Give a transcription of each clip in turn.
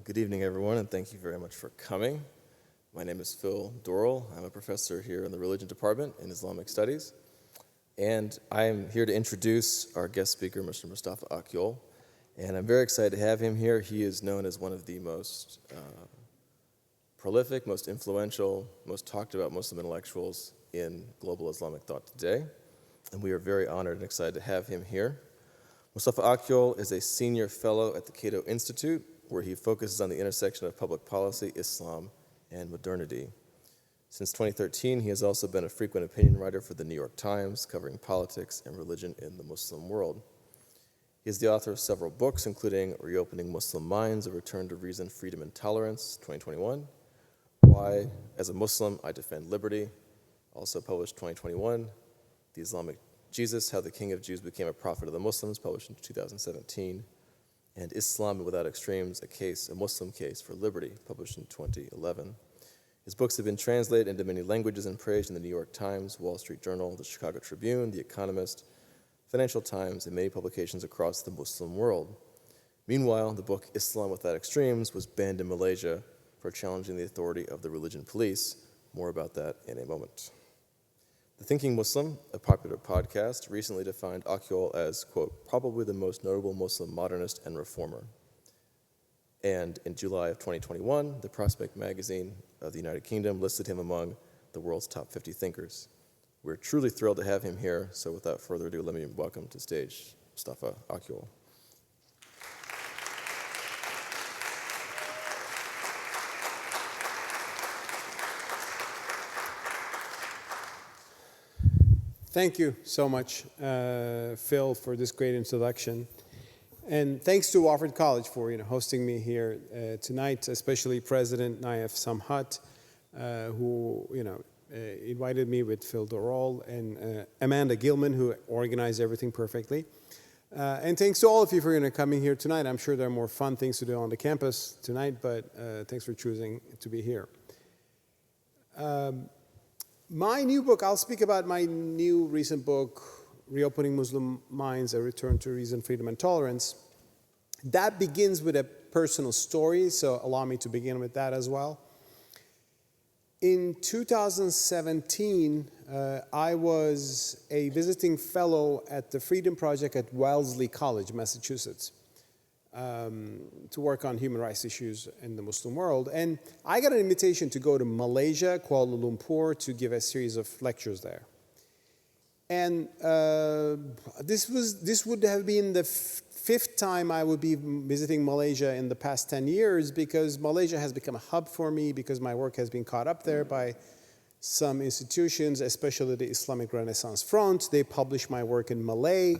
Good evening, everyone, and thank you very much for coming. My name is Phil Dorrell. I'm a professor here in the Religion Department in Islamic Studies, and I am here to introduce our guest speaker, Mr. Mustafa Akyol, and I'm very excited to have him here. He is known as one of the most prolific, most influential, most talked about Muslim intellectuals in global Islamic thought today, and we are very honored and excited to have him here. Mustafa Akyol is a senior fellow at the Cato Institute, where he focuses on the intersection of public policy, Islam, and modernity. Since 2013, he has also been a frequent opinion writer for the New York Times, covering politics and religion in the Muslim world. He is the author of several books, including Reopening Muslim Minds, A Return to Reason, Freedom, and Tolerance, 2021, Why, as a Muslim, I Defend Liberty, also published 2021, The Islamic Jesus, How the King of Jews Became a Prophet of the Muslims, published in 2017, and Islam Without Extremes, a Muslim Case for Liberty, published in 2011. His books have been translated into many languages and praised in the New York Times, Wall Street Journal, the Chicago Tribune, The Economist, Financial Times, and many publications across the Muslim world. Meanwhile, the book Islam Without Extremes was banned in Malaysia for challenging the authority of the religion police. More about that in a moment. The Thinking Muslim, a popular podcast, recently defined Akyol as, quote, probably the most notable Muslim modernist and reformer. And in July of 2021, the Prospect magazine of the United Kingdom listed him among the world's top 50 thinkers. We're truly thrilled to have him here, so without further ado, let me welcome to stage Mustafa Akyol. Thank you so much, Phil, for this great introduction. And thanks to Wofford College for hosting me here tonight, especially President Naif Samhat, who invited me with Phil Dorrell and Amanda Gilman, who organized everything perfectly. And thanks to all of you for coming here tonight. I'm sure there are more fun things to do on the campus tonight, but thanks for choosing to be here. My new book, I'll speak about my new recent book, Reopening Muslim Minds, A Return to Reason, Freedom, and Tolerance. That begins with a personal story, so allow me to begin with that as well. In 2017, I was a visiting fellow at the Freedom Project at Wellesley College, Massachusetts, to work on human rights issues in the Muslim world. And I got an invitation to go to Malaysia, Kuala Lumpur, to give a series of lectures there. And this would have been the fifth time I would be visiting Malaysia in the past 10 years, because Malaysia has become a hub for me, because my work has been caught up there by some institutions, especially the Islamic Renaissance Front. They publish my work in Malay.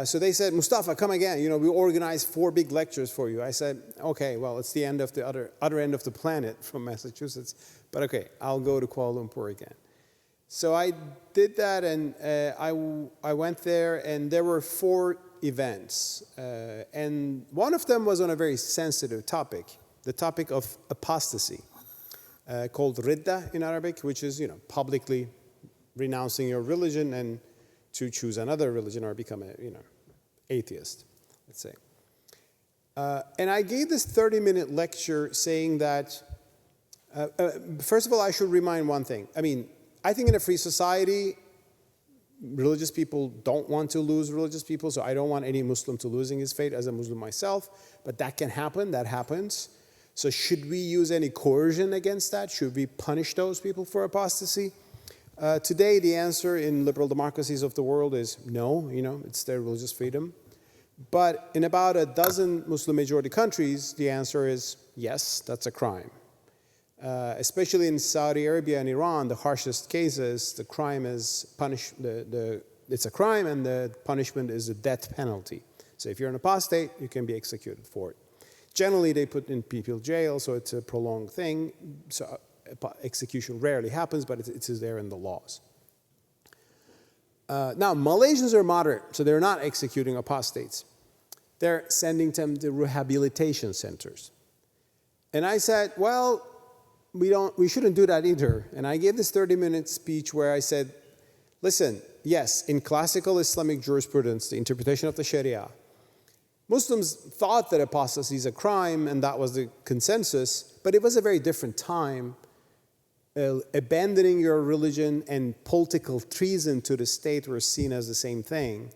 So they said, Mustafa, come again. We organized 4 big lectures for you. I said, okay, well, it's the end of the other end of the planet from Massachusetts. But okay, I'll go to Kuala Lumpur again. So I did that, and I went there, and there were 4 events. And one of them was on a very sensitive topic, the topic of apostasy, called ridda in Arabic, which is, publicly renouncing your religion and to choose another religion or become a, atheist, let's say. And I gave this 30-minute lecture saying that, first of all, I should remind one thing. I think in a free society, religious people don't want to lose religious people, so I don't want any Muslim to losing his faith as a Muslim myself, but that can happen, that happens. So should we use any coercion against that? Should we punish those people for apostasy? Today, the answer in liberal democracies of the world is no, it's their religious freedom. But in about a dozen Muslim majority countries, the answer is yes, that's a crime. Especially in Saudi Arabia and Iran, the harshest cases, the crime is it's a crime, and the punishment is a death penalty. So if you're an apostate, you can be executed for it. Generally, they put in people jail, so it's a prolonged thing. So execution rarely happens, but it is there in the laws. Now, Malaysians are moderate, so they're not executing apostates. They're sending them to rehabilitation centers. And I said, well, we shouldn't do that either. And I gave this 30-minute speech where I said, listen, yes, in classical Islamic jurisprudence, the interpretation of the Sharia, Muslims thought that apostasy is a crime, and that was the consensus, but it was a very different time. Abandoning your religion and political treason to the state were seen as the same thing.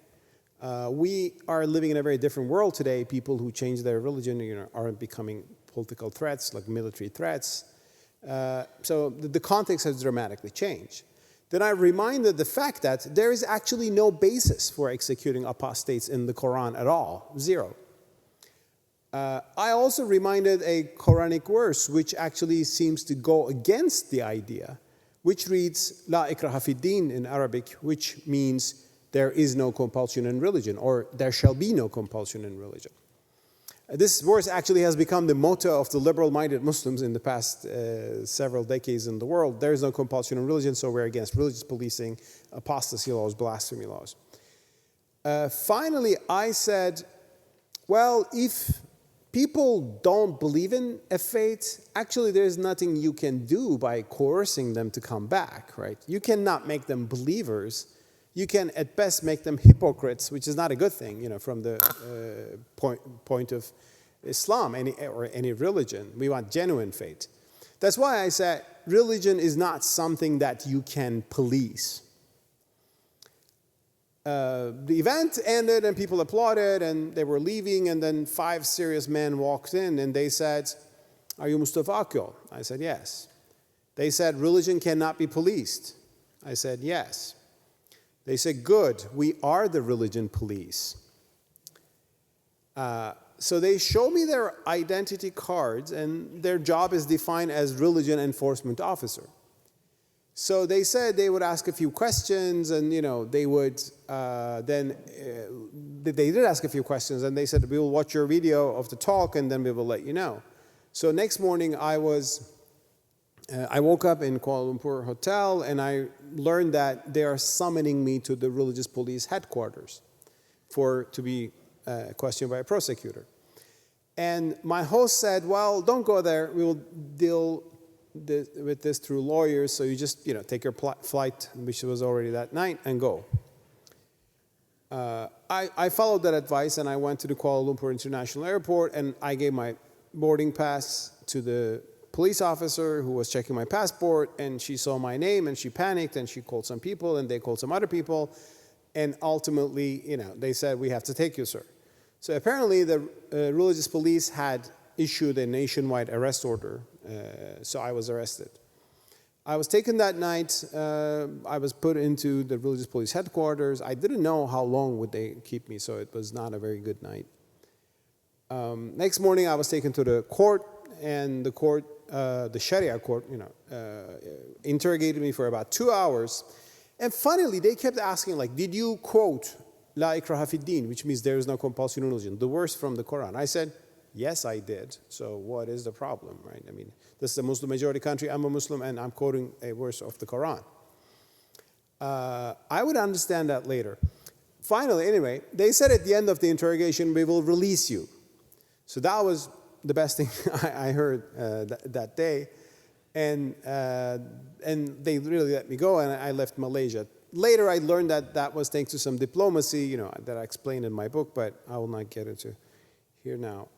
We are living in a very different world today. People who change their religion, are becoming political threats, like military threats. So the context has dramatically changed. Then I reminded the fact that there is actually no basis for executing apostates in the Quran at all, zero. I also reminded a Quranic verse which actually seems to go against the idea, which reads, La ikraha fi din in Arabic, which means there is no compulsion in religion, or there shall be no compulsion in religion. This verse actually has become the motto of the liberal-minded Muslims in the past several decades in the world. There is no compulsion in religion, so we're against religious policing, apostasy laws, blasphemy laws. Finally, I said, well, if people don't believe in a faith, actually there's nothing you can do by coercing them to come back, right? You cannot make them believers. You can at best make them hypocrites, which is not a good thing, from the point of Islam or any religion. We want genuine faith. That's why I said religion is not something that you can police. The event ended and people applauded and they were leaving, and then 5 serious men walked in and they said, "Are you Mustafa Akyol?" I said, "Yes." They said, "Religion cannot be policed." I said, "Yes." They said, "Good, we are the religion police." So they show me their identity cards, and their job is defined as religion enforcement officer. So they said they would ask a few questions, and they would they did ask a few questions, and they said, "We will watch your video of the talk, and then we will let you know." So next morning I woke up in Kuala Lumpur hotel, and I learned that they are summoning me to the religious police headquarters to be questioned by a prosecutor. And my host said, "Well, don't go there. We will deal with this through lawyers. So you just take your flight, which was already that night, and go." I followed that advice, and I went to the Kuala Lumpur International Airport, and I gave my boarding pass to the police officer who was checking my passport, and she saw my name and she panicked and she called some people and they called some other people, and ultimately they said, "We have to take you, sir." So apparently the religious police had issued a nationwide arrest order, so I was arrested. I was taken that night. I was put into the religious police headquarters. I didn't know how long would they keep me, so it was not a very good night. Next morning I was taken to the court, and the court, the Sharia court, interrogated me for about 2 hours. And finally, they kept asking, like, "Did you quote La ikraha fi din, which means there is no compulsion in religion, the verse from the Quran?" I said, "Yes, I did. So what is the problem, right? I mean, this is a Muslim majority country. I'm a Muslim, and I'm quoting a verse of the Quran." I would understand that later. Finally, anyway, they said at the end of the interrogation, "We will release you." So that was the best thing I heard that day, and they really let me go, and I left Malaysia. Later, I learned that was thanks to some diplomacy, that I explained in my book, but I will not get into here now.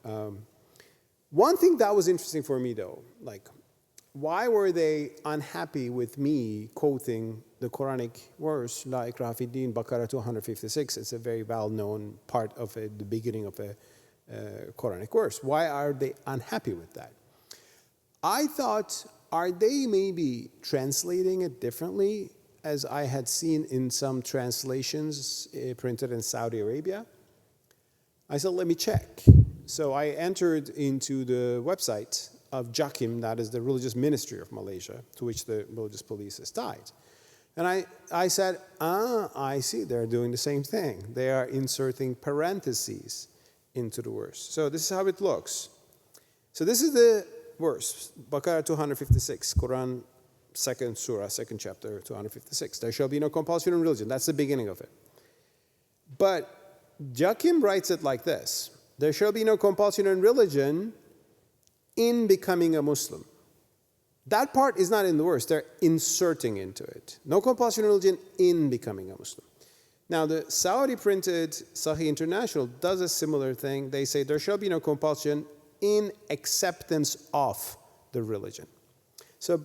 One thing that was interesting for me, though, like, why were they unhappy with me quoting the Quranic verse, La ikraha fi din, Baqarah 256? It's a very well-known part of the beginning of a Quranic verse. Why are they unhappy with that? I thought, are they maybe translating it differently, as I had seen in some translations printed in Saudi Arabia? I said, let me check. So I entered into the website of JAKIM, that is the religious ministry of Malaysia, to which the religious police is tied. And I said, I see, they're doing the same thing. They are inserting parentheses into the verse. So this is how it looks. So this is the verse, Baqarah 256, Quran, 2nd surah, 2nd chapter, 256. There shall be no compulsion in religion. That's the beginning of it. But JAKIM writes it like this: there shall be no compulsion in religion in becoming a Muslim. That part is not in the verse. They're inserting into it. No compulsion in religion in becoming a Muslim. Now, the Saudi-printed Sahih International does a similar thing. They say there shall be no compulsion in acceptance of the religion. So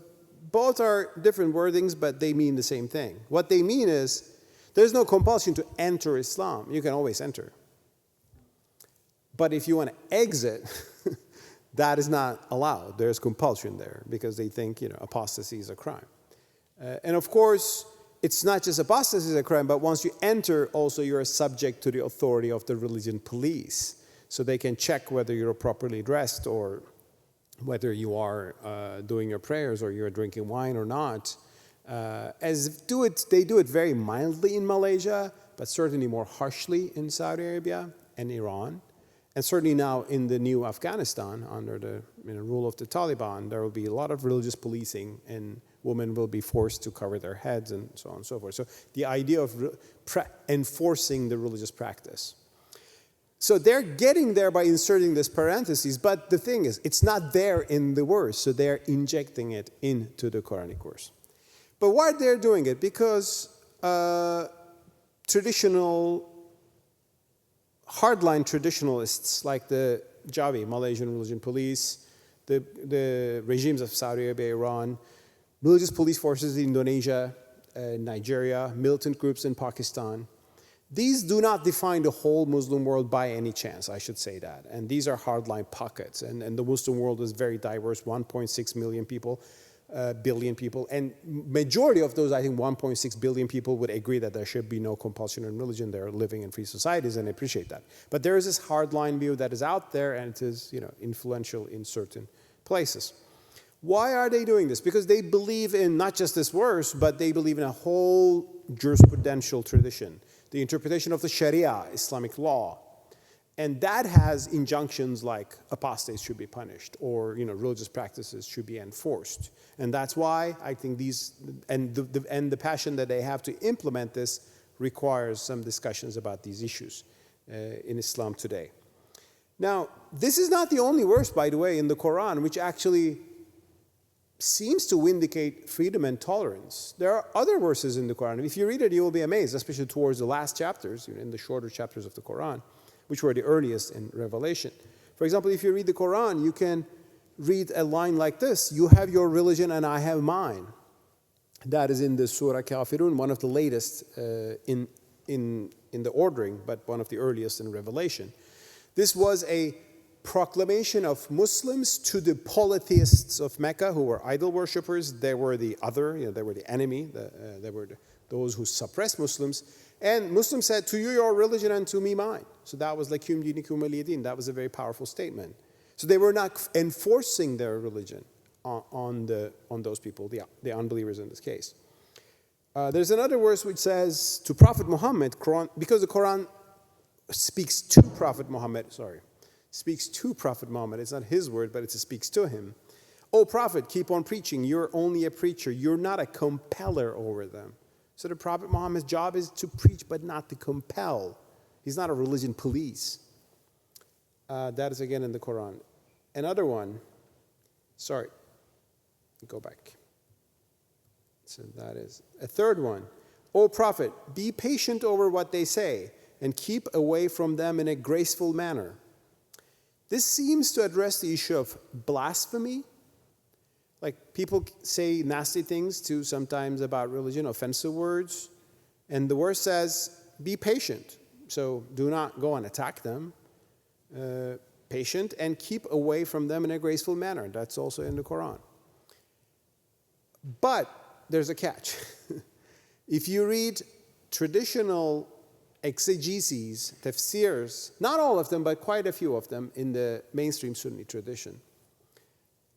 both are different wordings, but they mean the same thing. What they mean is there's no compulsion to enter Islam. You can always enter. But if you want to exit, that is not allowed. There's compulsion there because they think, apostasy is a crime. And of course, it's not just apostasy is a crime, but once you enter, also you're subject to the authority of the religion police. So they can check whether you're properly dressed or whether you are doing your prayers or you're drinking wine or not. They do it very mildly in Malaysia, but certainly more harshly in Saudi Arabia and Iran. And certainly now in the new Afghanistan, under the rule of the Taliban, there will be a lot of religious policing, and women will be forced to cover their heads and so on and so forth. So the idea of enforcing the religious practice. So they're getting there by inserting this parentheses, but the thing is, it's not there in the verse, so they're injecting it into the Quranic verse. But why they're doing it? Because hardline traditionalists like the Jawi, Malaysian Religion Police, the regimes of Saudi Arabia, Iran, religious police forces in Indonesia, Nigeria, militant groups in Pakistan, these do not define the whole Muslim world by any chance, I should say that. And these are hardline pockets. And the Muslim world is very diverse, 1.6 million people, billion people. And majority of those, I think 1.6 billion people would agree that there should be no compulsion in religion. They're living in free societies and I appreciate that. But there is this hardline view that is out there and it is influential in certain places. Why are they doing this? Because they believe in not just this verse, but they believe in a whole jurisprudential tradition. The interpretation of the Sharia, Islamic law. And that has injunctions like apostates should be punished or religious practices should be enforced. And that's why I think the passion that they have to implement this requires some discussions about these issues in Islam today. Now, this is not the only verse, by the way, in the Quran which actually seems to vindicate freedom and tolerance. There are other verses in the Quran. If you read it, you will be amazed, especially towards the last chapters, in the shorter chapters of the Quran, which were the earliest in Revelation. For example, if you read the Quran, you can read a line like this: "You have your religion and I have mine." That is in the Surah Kafirun, one of the latest in the ordering, but one of the earliest in Revelation. This was a proclamation of Muslims to the polytheists of Mecca, who were idol worshippers. They were the other, they were the enemy. They were those who suppressed Muslims. And Muslims said, "To you your religion and to me mine." So that was lakum dinikum waliya din. That was a very powerful statement. So they were not enforcing their religion on those people, the unbelievers in this case. There's another verse which says to Prophet Muhammad, because the Quran speaks to Prophet Muhammad, it's not his word, but it speaks to him. "O Prophet, keep on preaching. You're only a preacher. You're not a compeller over them." So the Prophet Muhammad's job is to preach, but not to compel. He's not a religion police. That is again in the Quran. Another one, go back. So that is a third one. "O Prophet, be patient over what they say and keep away from them in a graceful manner." This seems to address the issue of blasphemy. Like people say nasty things too sometimes about religion, offensive words. And the verse says, be patient. So do not go and attack them. Patient and keep away from them in a graceful manner. That's also in the Quran. But there's a catch. If you read traditional exegeses, tafsirs, not all of them, but quite a few of them in the mainstream Sunni tradition,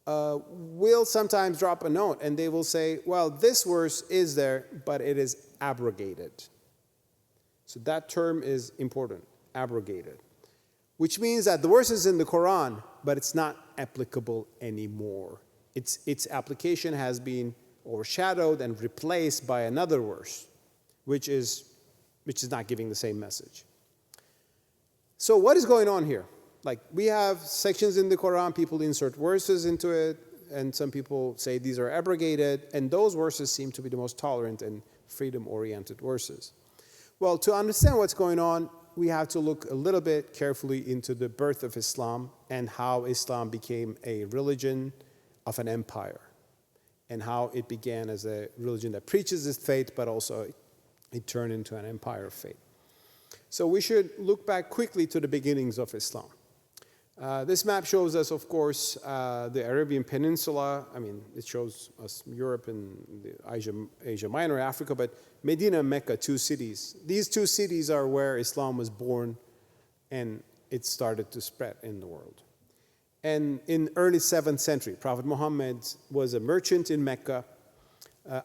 will sometimes drop a note and they will say, well, this verse is there, but it is abrogated. So that term is important, abrogated, which means that the verse is in the Quran, but it's not applicable anymore. Its application has been overshadowed and replaced by another verse, which is not giving the same message. So what is going on here? Like, we have sections in the Quran, people insert verses into it, and some people say these are abrogated, and those verses seem to be the most tolerant and freedom-oriented verses. Well, to understand what's going on, we have to look a little bit carefully into the birth of Islam and how Islam became a religion of an empire, and how it began as a religion that preaches its faith, but also it turned into an empire of faith. So we should look back quickly to the beginnings of Islam. This map shows us, of course, the Arabian Peninsula. I mean, it shows us Europe and the Asia Minor, Africa, but Medina and Mecca, two cities. These two cities are where Islam was born, and it started to spread in the world. And in early 7th century, Prophet Muhammad was a merchant in Mecca.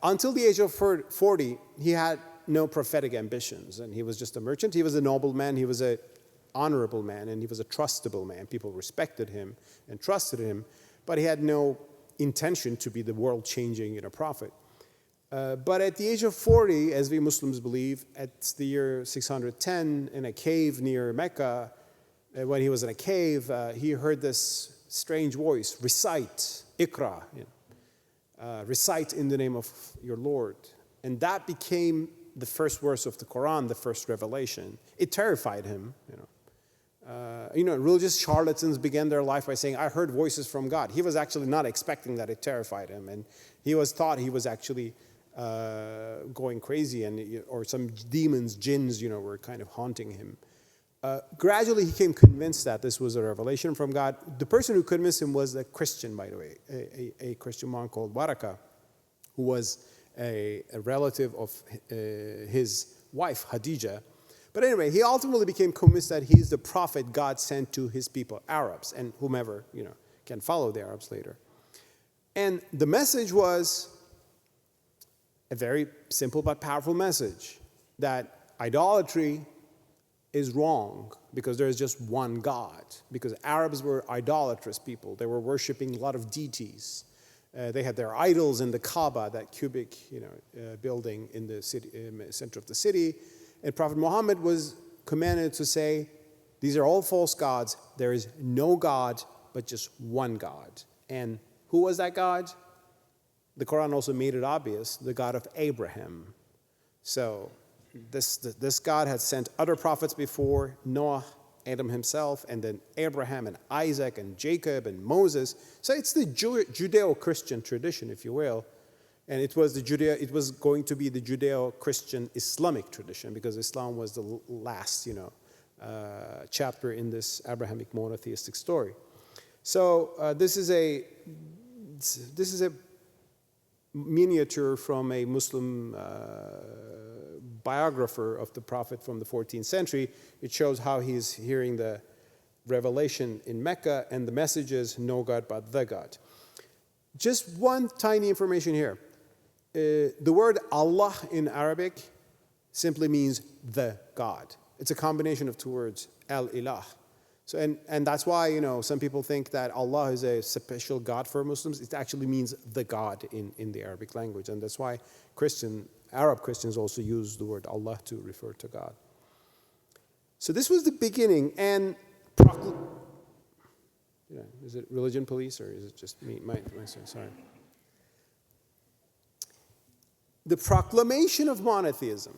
Until the age of 40, he had no prophetic ambitions, and he was just a merchant. He was a noble man. He was an honorable man, and he was a trustable man. People respected him and trusted him, but he had no intention to be the world-changing prophet. But at the age of 40, as we Muslims believe, at the year 610, in a cave near Mecca, when he was in a cave, he heard this strange voice, recite, ikra, recite in the name of your Lord. And that became the first verse of the Quran, the first revelation. It terrified him. Religious charlatans began their life by saying, I heard voices from God. He was actually not expecting that. It terrified him. And he thought he was actually going crazy, or some demons, jinns, were kind of haunting him. Gradually, he became convinced that this was a revelation from God. The person who convinced him was a Christian, by the way, a Christian monk called Waraka, who was a relative of his wife, Khadija. But anyway, he ultimately became convinced that he's the prophet God sent to his people, Arabs, and whomever can follow the Arabs later. And the message was a very simple but powerful message, that idolatry is wrong because there is just one God. Because Arabs were idolatrous people. They were worshiping a lot of deities. They had their idols in the Kaaba, that cubic building in the city, center of the city. And Prophet Muhammad was commanded to say, these are all false gods. There is no God, but just one God. And who was that God? The Quran also made it obvious, the God of Abraham. So this God had sent other prophets before, Noah, Adam himself, and then Abraham and Isaac and Jacob and Moses. So it's the Judeo-Christian tradition, if you will. And it was going to be the Judeo-Christian Islamic tradition, because Islam was the last, chapter in this Abrahamic monotheistic story. So this is a miniature from a Muslim biographer of the Prophet from the 14th century. It shows how he's hearing the revelation in Mecca, and the message is no God but the God. Just one tiny information here. The word Allah in Arabic simply means the God. It's a combination of two words, al-ilah. So, and that's why, some people think that Allah is a special God for Muslims. It actually means the God in the Arabic language. And that's why Arab Christians also use the word Allah to refer to God. So this was the beginning. And is it religion police, or is it just me? Sorry. The proclamation of monotheism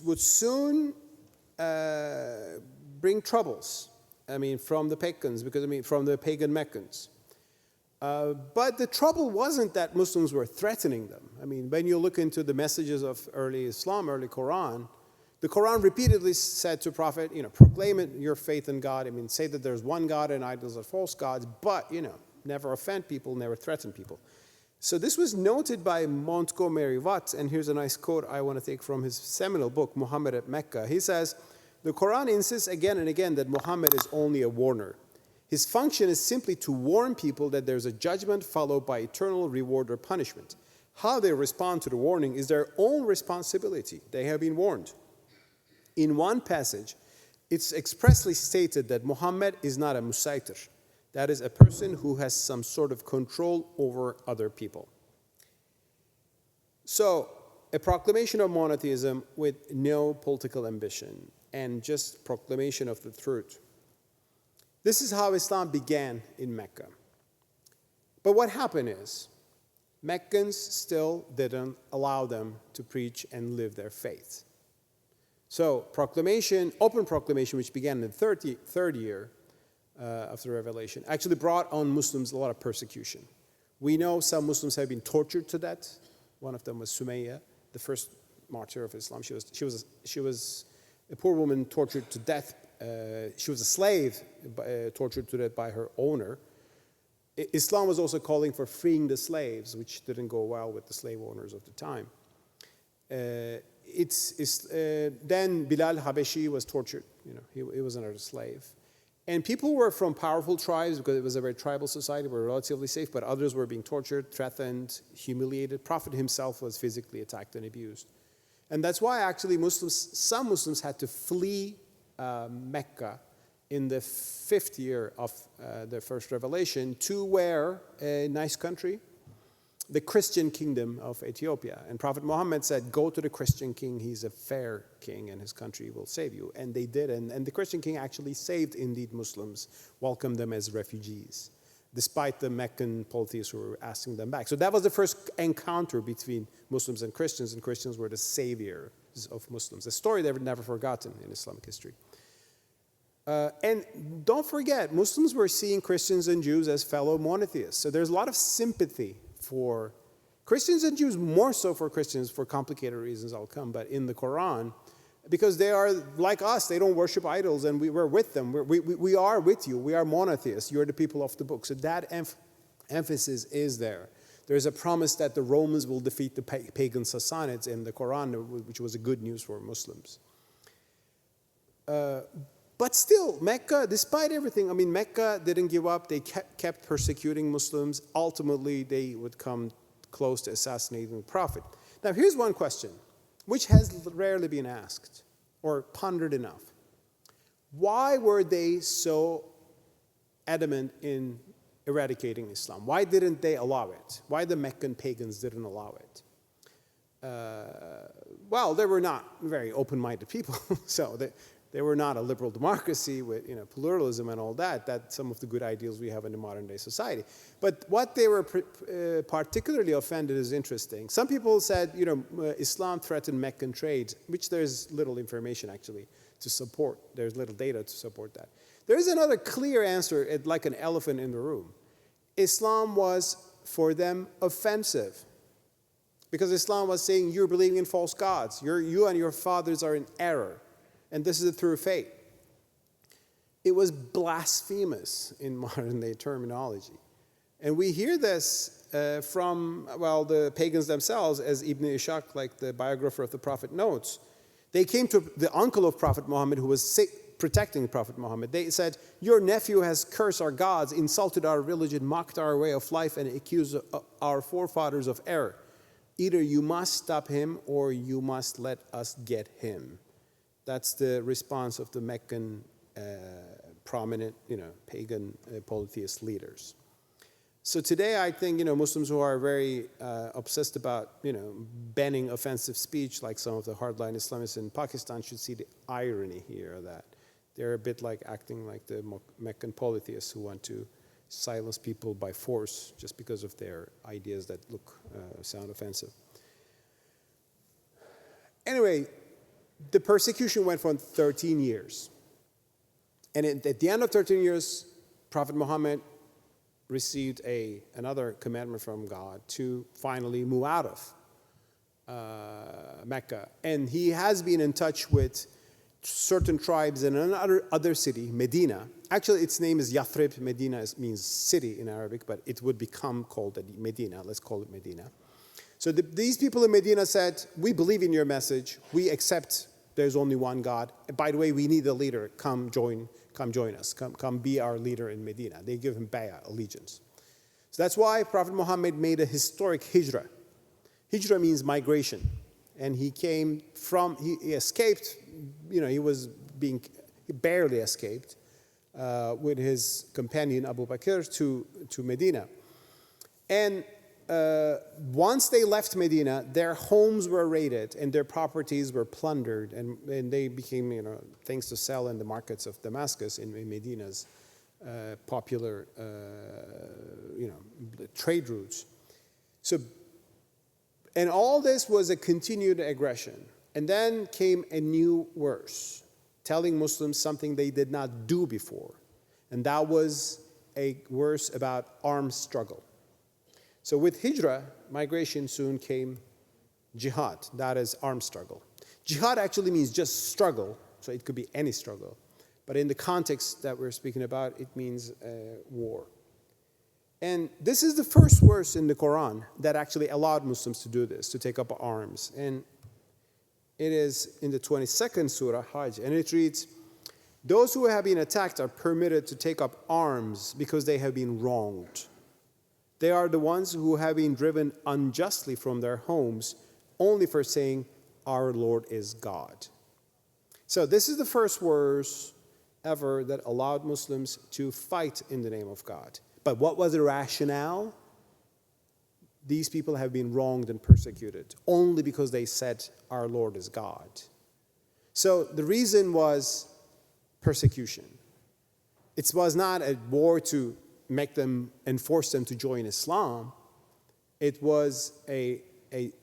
would soon bring troubles. From the pagans, from the pagan Meccans. But the trouble wasn't that Muslims were threatening them. When you look into the messages of early Islam, early Quran, the Quran repeatedly said to Prophet, proclaim your faith in God. Say that there's one God and idols are false gods, but, never offend people, never threaten people. So this was noted by Montgomery Watt, and here's a nice quote I want to take from his seminal book, Muhammad at Mecca. He says, the Quran insists again and again that Muhammad is only a warner. His function is simply to warn people that there's a judgment followed by eternal reward or punishment. How they respond to the warning is their own responsibility. They have been warned. In one passage, it's expressly stated that Muhammad is not a musaitir. That is a person who has some sort of control over other people. So, a proclamation of monotheism with no political ambition and just proclamation of the truth. This is how Islam began in Mecca. But what happened is, Meccans still didn't allow them to preach and live their faith. So proclamation, open proclamation, which began in the third year of the revelation, actually brought on Muslims a lot of persecution. We know some Muslims have been tortured to death. One of them was Sumayya, the first martyr of Islam. She was a poor woman tortured to death. She was a slave tortured to death by her owner. Islam was also calling for freeing the slaves, which didn't go well with the slave owners of the time. Then Bilal Habeshi was tortured. He was another slave. And people were from powerful tribes, because it was a very tribal society, were relatively safe, but others were being tortured, threatened, humiliated. Prophet himself was physically attacked and abused. And that's why actually some Muslims had to flee Mecca in the 5th year of the first revelation to where, a nice country, the Christian kingdom of Ethiopia. And Prophet Muhammad said, go to the Christian king, he's a fair king and his country will save you. And they did, and the Christian king actually saved indeed Muslims, welcomed them as refugees, despite the Meccan polytheists who were asking them back. So that was the first encounter between Muslims and Christians were the saviors of Muslims. A story they've never forgotten in Islamic history. And don't forget, Muslims were seeing Christians and Jews as fellow monotheists. So there's a lot of sympathy for Christians and Jews, more so for Christians for complicated reasons I'll come, but in the Quran, because they are like us, they don't worship idols, and we're with them. We are with you. We are monotheists. You're the people of the book. So that emphasis is there. There's a promise that the Romans will defeat the pagan Sassanids in the Quran, which was a good news for Muslims. But still, Mecca, despite everything, Mecca didn't give up. They kept persecuting Muslims. Ultimately, they would come close to assassinating the Prophet. Now, here's one question, which has rarely been asked or pondered enough. Why were they so adamant in eradicating Islam? Why didn't they allow it? Why the Meccan pagans didn't allow it? Well, they were not very open-minded people, so they were not a liberal democracy with pluralism and all that. That's some of the good ideals we have in the modern day society. But what they were particularly offended is interesting. Some people said, Islam threatened Meccan trade, which there's little information actually to support. There's little data to support that. There is another clear answer, like an elephant in the room. Islam was, for them, offensive. Because Islam was saying, you're believing in false gods. You and your fathers are in error. And this is a true fate. It was blasphemous in modern day terminology. And we hear this from the pagans themselves, as Ibn Ishaq, like the biographer of the Prophet, notes. They came to the uncle of Prophet Muhammad, who was protecting Prophet Muhammad. They said, your nephew has cursed our gods, insulted our religion, mocked our way of life, and accused our forefathers of error. Either you must stop him or you must let us get him. That's the response of the Meccan prominent, pagan polytheist leaders. So today, I think, Muslims who are very obsessed about, banning offensive speech, like some of the hardline Islamists in Pakistan, should see the irony here of that. They're a bit acting like the Meccan polytheists who want to silence people by force just because of their ideas that sound offensive. Anyway, the persecution went for 13 years. And at the end of 13 years, Prophet Muhammad received another commandment from God to finally move out of Mecca. And he has been in touch with certain tribes in another city, Medina. Actually, its name is Yathrib. Medina means city in Arabic, but it would become called Medina. Let's call it Medina. So these people in Medina said, we believe in your message. We accept there's only one God. And by the way, we need a leader. Come join us. Come be our leader in Medina. They give him bay'ah, allegiance. So that's why Prophet Muhammad made a historic hijrah. Hijrah means migration. And he escaped, he barely escaped with his companion Abu Bakr to Medina. And once they left Medina, their homes were raided and their properties were plundered, and they became, things to sell in the markets of Damascus in Medina's popular, trade routes. So, and all this was a continued aggression. And then came a new verse telling Muslims something they did not do before. And that was a verse about armed struggle. So with hijrah, migration, soon came jihad. That is armed struggle. Jihad actually means just struggle, so it could be any struggle. But in the context that we're speaking about, it means war. And this is the first verse in the Quran that actually allowed Muslims to do this, to take up arms. And it is in the 22nd surah, Hajj, and it reads, "Those who have been attacked are permitted to take up arms because they have been wronged. They are the ones who have been driven unjustly from their homes only for saying, 'Our Lord is God.'" So this is the first verse ever that allowed Muslims to fight in the name of God. But what was the rationale? These people have been wronged and persecuted only because they said, "Our Lord is God." So the reason was persecution. It was not a war to make them and force them to join Islam. It was a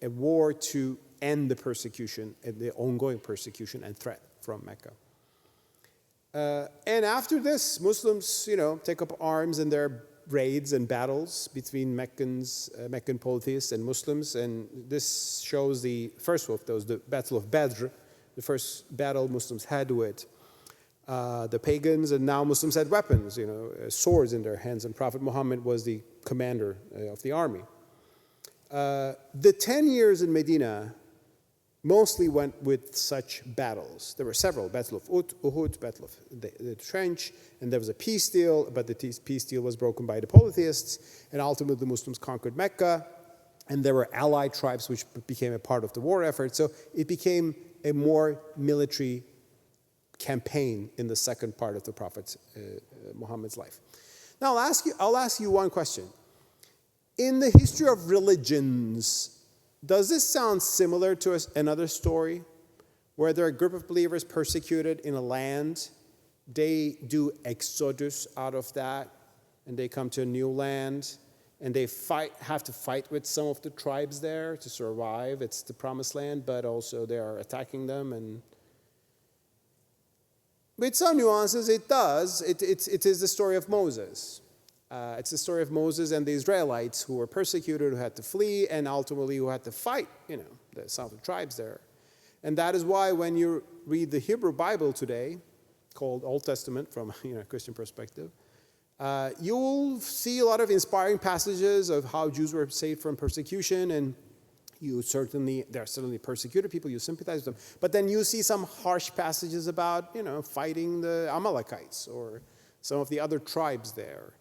war to end the persecution, the ongoing persecution and threat from Mecca. And after this, Muslims, take up arms in their raids and battles between Meccan polytheists and Muslims. And this shows the first of those, the Battle of Badr, the first battle Muslims had with the pagans. And now Muslims had weapons, swords in their hands. And Prophet Muhammad was the commander of the army. The 10 years in Medina mostly went with such battles. There were several: Battle of Uhud, Battle of the Trench, and there was a peace deal, but the peace deal was broken by the polytheists, and ultimately the Muslims conquered Mecca, and there were allied tribes which became a part of the war effort. So it became a more military campaign in the second part of the Prophet Muhammad's life. Now I'll ask you one question. In the history of religions, does this sound similar to another story where there are a group of believers persecuted in a land? They do exodus out of that, and they come to a new land, and they have to fight with some of the tribes there to survive. It's the promised land, but also they are attacking them. And with some nuances, it does. It is the story of Moses. It's the story of Moses and the Israelites who were persecuted, who had to flee, and ultimately who had to fight, the southern tribes there. And that is why when you read the Hebrew Bible today, called Old Testament from a Christian perspective, you will see a lot of inspiring passages of how Jews were saved from persecution, and there are certainly persecuted people, you sympathize with them. But then you see some harsh passages about, fighting the Amalekites or some of the other tribes there.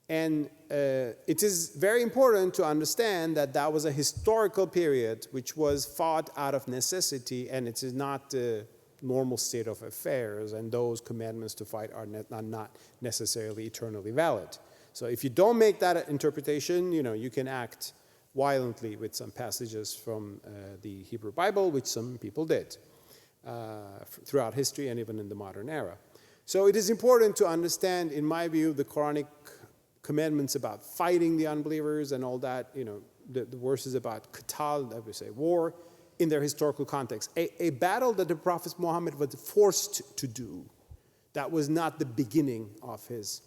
And it is very important to understand that that was a historical period which was fought out of necessity, and it is not the normal state of affairs, and those commandments to fight are not necessarily eternally valid. So if you don't make that interpretation, you can act violently with some passages from the Hebrew Bible, which some people did throughout history and even in the modern era. So it is important to understand, in my view, the Quranic commandments about fighting the unbelievers and all that, the verses about qital, that we say war, in their historical context. A battle that the Prophet Muhammad was forced to do, that was not the beginning of his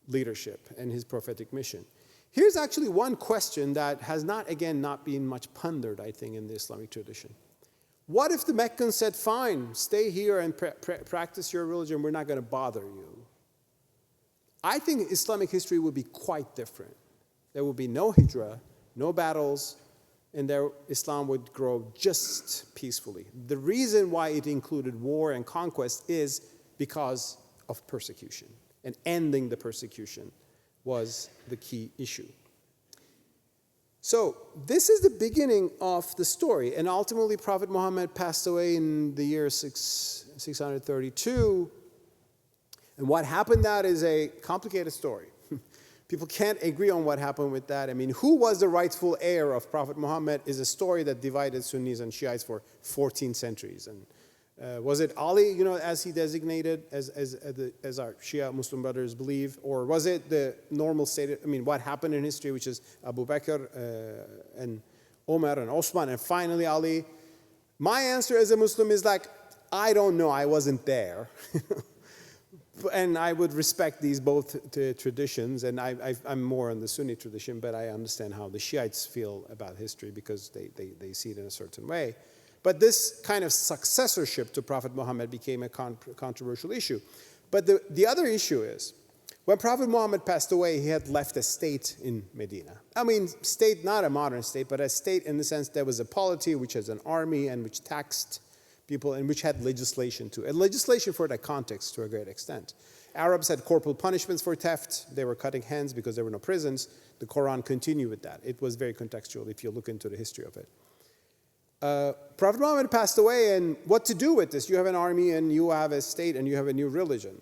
leadership and his prophetic mission. Here's actually one question that has not been much pondered, I think, in the Islamic tradition. What if the Meccans said, "Fine, stay here and practice your religion, we're not going to bother you"? I think Islamic history would be quite different. There would be no hijrah, no battles, and Islam would grow just peacefully. The reason why it included war and conquest is because of persecution, and ending the persecution was the key issue. So this is the beginning of the story, and ultimately Prophet Muhammad passed away in the year 632. And what happened, that is a complicated story. People can't agree on what happened with that. I mean, who was the rightful heir of Prophet Muhammad is a story that divided Sunnis and Shiites for 14 centuries. And was it Ali, as he designated, as our Shia Muslim brothers believe? Or was it the normal state, what happened in history, which is Abu Bakr, Omar and Osman, and finally Ali. My answer as a Muslim is like, I don't know, I wasn't there. And I would respect these both traditions, and I'm more on the Sunni tradition, but I understand how the Shiites feel about history because they see it in a certain way. But this kind of successorship to Prophet Muhammad became a controversial issue. But the other issue is, when Prophet Muhammad passed away, he had left a state in Medina. I mean, state, not a modern state, but a state in the sense there was a polity which has an army and which taxed people and which had legislation too. And legislation for that context to a great extent. Arabs had corporal punishments for theft. They were cutting hands because there were no prisons. The Quran continued with that. It was very contextual if you look into the history of it. Prophet Muhammad passed away, and what to do with this? You have an army and you have a state and you have a new religion.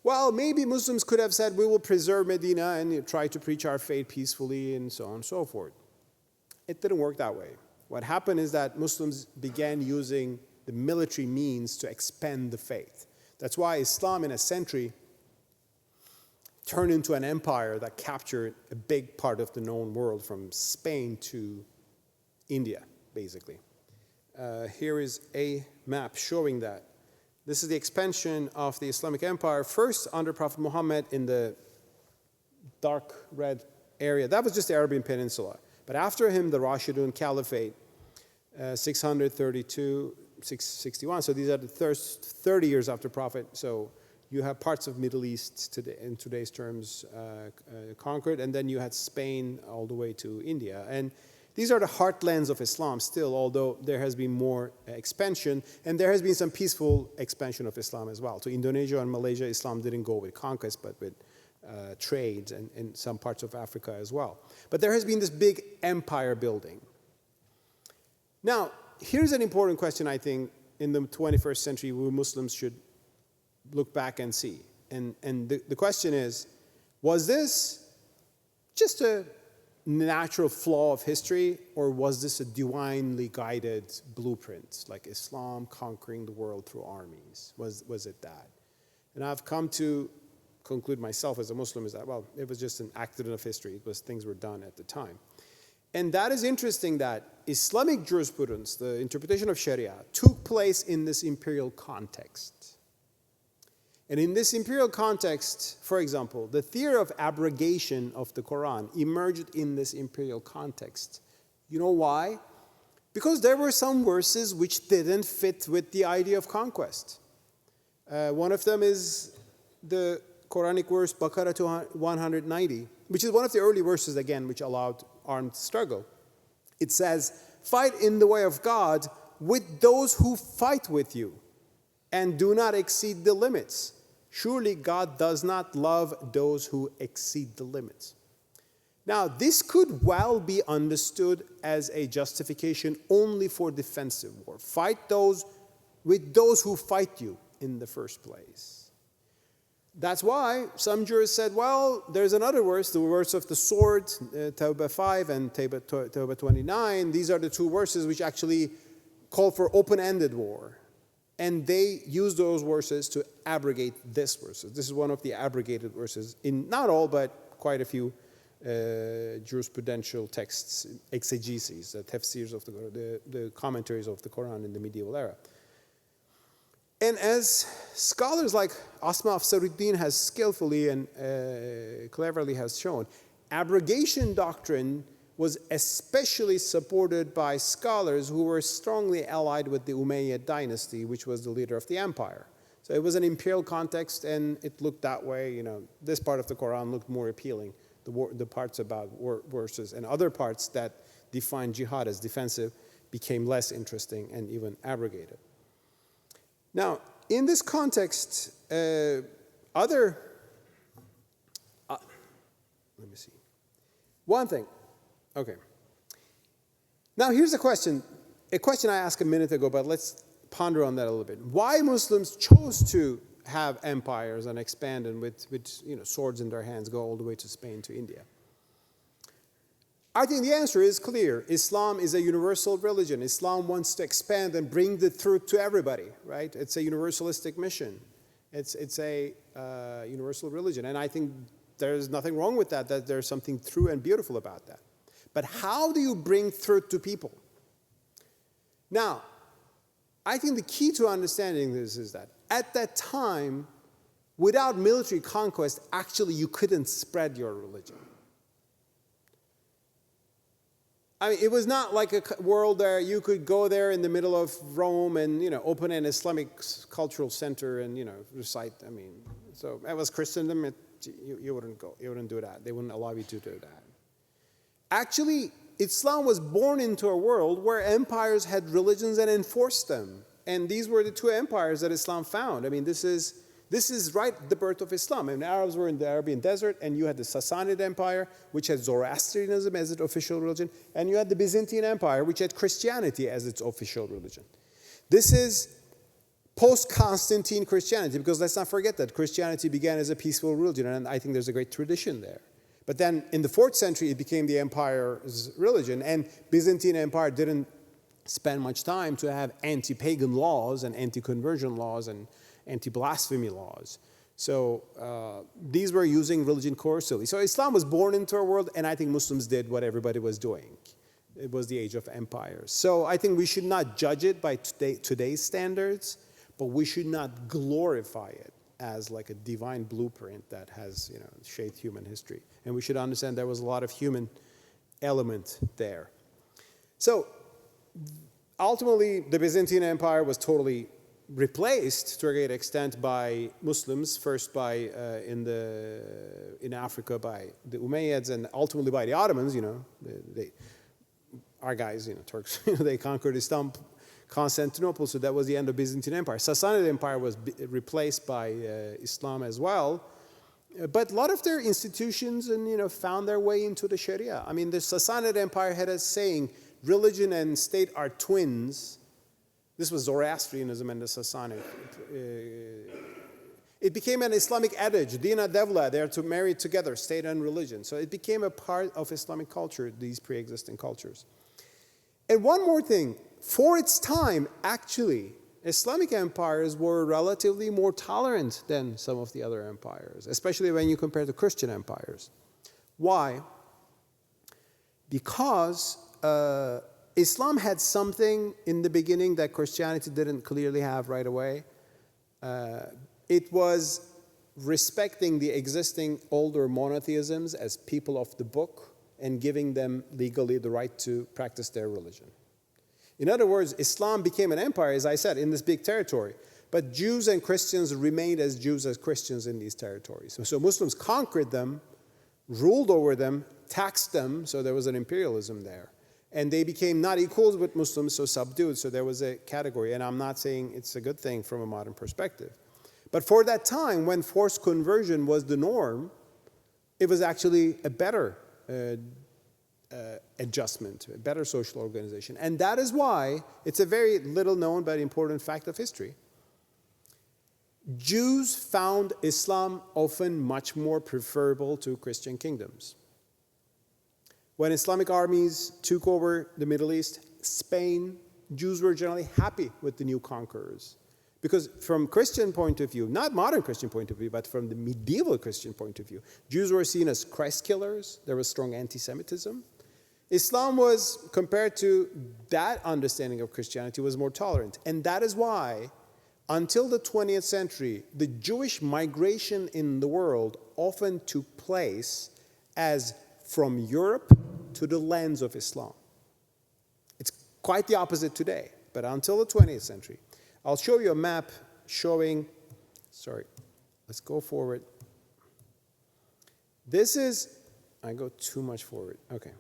Well, maybe Muslims could have said, we will preserve Medina and try to preach our faith peacefully and so on and so forth. It didn't work that way. What happened is that Muslims began using the military means to expand the faith. That's why Islam in a century turned into an empire that captured a big part of the known world from Spain to India, basically. Here is a map showing that. This is the expansion of the Islamic Empire, first under Prophet Muhammad in the dark red area. That was just the Arabian Peninsula. But after him, the Rashidun Caliphate, 632, 661. So these are the first 30 years after Prophet. So you have parts of Middle East today, in today's terms conquered, and then you had Spain all the way to India. And these are the heartlands of Islam still, although there has been more expansion, and there has been some peaceful expansion of Islam as well. To Indonesia and Malaysia, Islam didn't go with conquest, but with trade, and in some parts of Africa as well. But there has been this big empire building. Now, here's an important question, I think, in the 21st century where Muslims should look back and see. And the question is, was this just a natural flaw of history, or was this a divinely guided blueprint, like Islam conquering the world through armies? Was it that? And I've come to conclude myself as a Muslim is that, well, it was just an accident of history. It was things were done at the time. And that is interesting that Islamic jurisprudence, the interpretation of Sharia, took place in this imperial context. And in this imperial context, for example, the theory of abrogation of the Quran emerged in this imperial context. You know why? Because there were some verses which didn't fit with the idea of conquest. One of them is the Quranic verse, Baqarah 190, which is one of the early verses, again, which allowed armed struggle. It says, fight in the way of God with those who fight with you, and do not exceed the limits. Surely God does not love those who exceed the limits. Now, this could well be understood as a justification only for defensive war. Fight with those who fight you in the first place. That's why some jurists said, well, there's another verse, the verse of the sword, Tawbah 5 and Tawbah 29. These are the two verses which actually call for open-ended war. And they use those verses to abrogate this verse. This is one of the abrogated verses in not all, but quite a few jurisprudential texts, exegeses, the tafsirs of the commentaries of the Quran in the medieval era. And as scholars like Asma Afsaruddin has skillfully and cleverly has shown, abrogation doctrine was especially supported by scholars who were strongly allied with the Umayyad dynasty, which was the leader of the empire. So it was an imperial context, and it looked that way. You know, this part of the Quran looked more appealing, the parts about verses, and other parts that defined jihad as defensive became less interesting and even abrogated. Now, in this context, let me see. One thing. Okay. Now here's a question I asked a minute ago, but let's ponder on that a little bit. Why Muslims chose to have empires and expand and with swords in their hands go all the way to Spain to India? I think the answer is clear. Islam is a universal religion. Islam wants to expand and bring the truth to everybody, right? It's a universalistic mission. It's a universal religion. And I think there's nothing wrong with that there's something true and beautiful about that. But how do you bring truth to people? Now, I think the key to understanding this is that at that time, without military conquest, actually you couldn't spread your religion. I mean, it was not like a world where you could go there in the middle of Rome and, open an Islamic cultural center and, recite. I mean, so that was Christendom. You wouldn't go. You wouldn't do that. They wouldn't allow you to do that. Actually, Islam was born into a world where empires had religions and enforced them. And these were the two empires that Islam found. I mean, this is right the birth of Islam. And the Arabs were in the Arabian desert, and you had the Sassanid Empire, which had Zoroastrianism as its official religion, and you had the Byzantine Empire, which had Christianity as its official religion. This is post-Constantine Christianity, because let's not forget that Christianity began as a peaceful religion, and I think there's a great tradition there. But then in the 4th century, it became the empire's religion, and Byzantine Empire didn't spend much time to have anti-pagan laws and anti-conversion laws and anti-blasphemy laws. So these were using religion coercively. So Islam was born into our world, and I think Muslims did what everybody was doing. It was the age of empires. So I think we should not judge it by today's standards, but we should not glorify it as like a divine blueprint that has, shaped human history. And we should understand there was a lot of human element there. So ultimately, the Byzantine Empire was totally replaced to a great extent by Muslims, first by in Africa by the Umayyads, and ultimately by the Ottomans. Our guys, Turks, they conquered Constantinople, so that was the end of Byzantine Empire. Sassanid Empire was replaced by Islam as well, but a lot of their institutions found their way into the Sharia. I mean, the Sassanid Empire had a saying, "Religion and state are twins." This was Zoroastrianism and the Sassanid. It became an Islamic adage, Dina Devla, they are to marry together, state and religion. So it became a part of Islamic culture, these pre-existing cultures. And one more thing, for its time, actually, Islamic empires were relatively more tolerant than some of the other empires, especially when you compare to Christian empires. Why? Because Islam had something in the beginning that Christianity didn't clearly have right away. It was respecting the existing older monotheisms as people of the book and giving them legally the right to practice their religion. In other words, Islam became an empire, as I said, in this big territory. But Jews and Christians remained as Jews as Christians in these territories. So Muslims conquered them, ruled over them, taxed them, so there was an imperialism there. And they became not equals with Muslims, so subdued, so there was a category. And I'm not saying it's a good thing from a modern perspective. But for that time, when forced conversion was the norm, it was actually a better adjustment, a better social organization. And that is why it's a very little known but important fact of history. Jews found Islam often much more preferable to Christian kingdoms. When Islamic armies took over the Middle East, Spain, Jews were generally happy with the new conquerors. Because from Christian point of view, not modern Christian point of view, but from the medieval Christian point of view, Jews were seen as Christ killers. There was strong anti-Semitism. Islam was, compared to that understanding of Christianity, was more tolerant. And that is why, until the 20th century, the Jewish migration in the world often took place as from Europe to the lands of Islam. It's quite the opposite today, but until the 20th century. I'll show you a map showing, let's go forward. This is, I go too much forward, okay.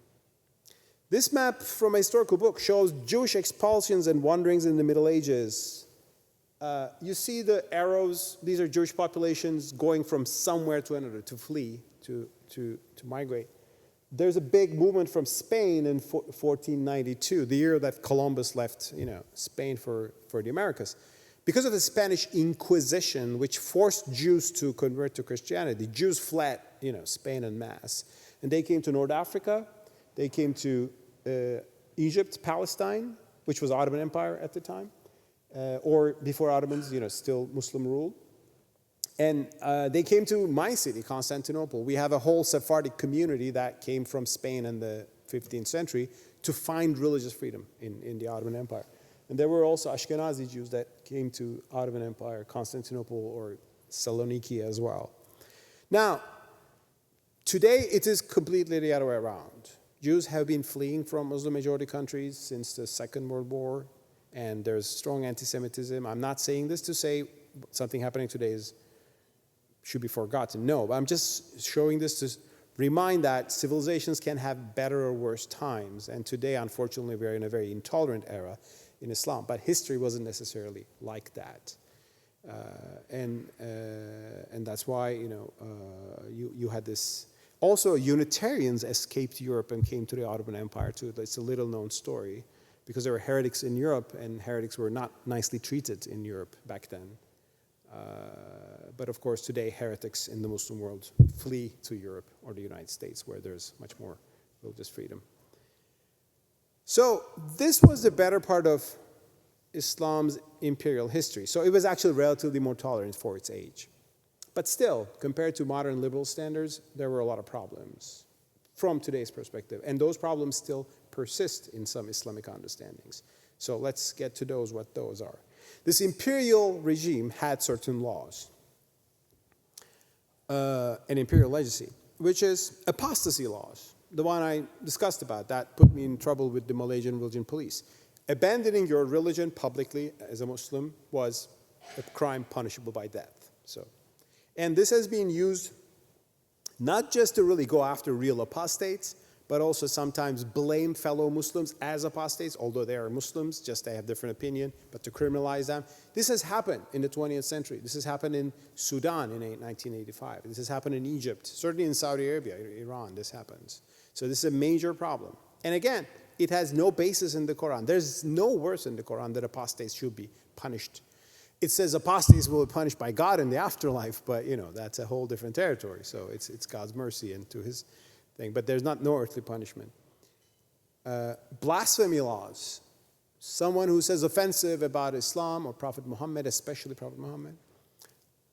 This map from a historical book shows Jewish expulsions and wanderings in the Middle Ages. You see the arrows, these are Jewish populations going from somewhere to another, to flee, to migrate. There's a big movement from Spain in 1492, the year that Columbus left, Spain for the Americas. Because of the Spanish Inquisition, which forced Jews to convert to Christianity, Jews fled, Spain en masse. And they came to North Africa, they came to Egypt, Palestine, which was Ottoman Empire at the time, or before Ottomans, still Muslim rule. And they came to my city, Constantinople. We have a whole Sephardic community that came from Spain in the 15th century to find religious freedom in the Ottoman Empire. And there were also Ashkenazi Jews that came to Ottoman Empire, Constantinople or Saloniki as well. Now, today it is completely the other way around. Jews have been fleeing from Muslim majority countries since the Second World War, and there's strong anti-Semitism. I'm not saying this to say something happening today should be forgotten. No, but I'm just showing this to remind that civilizations can have better or worse times. And today, unfortunately, we're in a very intolerant era in Islam. But history wasn't necessarily like that. And that's why, you had this. Also, Unitarians escaped Europe and came to the Ottoman Empire, too. It's a little-known story, because there were heretics in Europe, and heretics were not nicely treated in Europe back then. But of course, today, heretics in the Muslim world flee to Europe or the United States, where there's much more religious freedom. So this was the better part of Islam's imperial history. So it was actually relatively more tolerant for its age. But still, compared to modern liberal standards, there were a lot of problems from today's perspective. And those problems still persist in some Islamic understandings. So let's get to what those are. This imperial regime had certain laws, an imperial legacy, which is apostasy laws. The one I discussed about, that put me in trouble with the Malaysian religion police. Abandoning your religion publicly as a Muslim was a crime punishable by death. And this has been used not just to really go after real apostates, but also sometimes blame fellow Muslims as apostates, although they are Muslims, just they have different opinion, but to criminalize them. This has happened in the 20th century. This has happened in Sudan in 1985. This has happened in Egypt. Certainly in Saudi Arabia, Iran, this happens. So this is a major problem. And again, it has no basis in the Quran. There's no verse in the Quran that apostates should be punished. It says apostates will be punished by God in the afterlife, but that's a whole different territory. So it's God's mercy and to his thing. But there's no earthly punishment. Blasphemy laws. Someone who says offensive about Islam or Prophet Muhammad, especially Prophet Muhammad,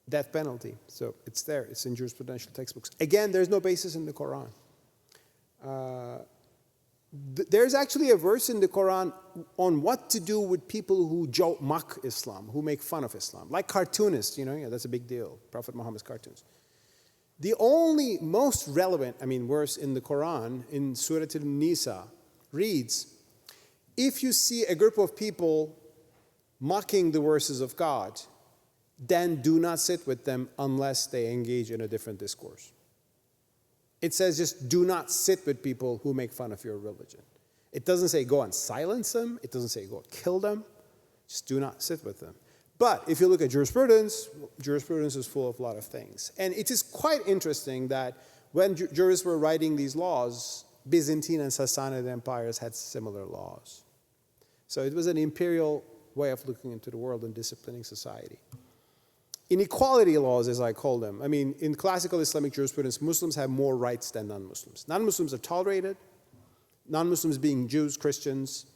death penalty. So it's there. It's in jurisprudential textbooks. Again, there's no basis in the Quran. There's actually a verse in the Quran on what to do with people who mock Islam, who make fun of Islam, like cartoonists. That's a big deal. Prophet Muhammad's cartoons. The only most relevant, verse in the Quran, in Surah An-Nisa, reads, if you see a group of people mocking the verses of God, then do not sit with them unless they engage in a different discourse. It says just do not sit with people who make fun of your religion. It doesn't say go and silence them. It doesn't say go kill them. Just do not sit with them. But if you look at jurisprudence is full of a lot of things. And it is quite interesting that when jurists were writing these laws, Byzantine and Sassanid empires had similar laws. So it was an imperial way of looking into the world and disciplining society. Inequality laws, as I call them. In classical Islamic jurisprudence, Muslims have more rights than non-Muslims. Non-Muslims are tolerated. Non-Muslims being Jews, Christians,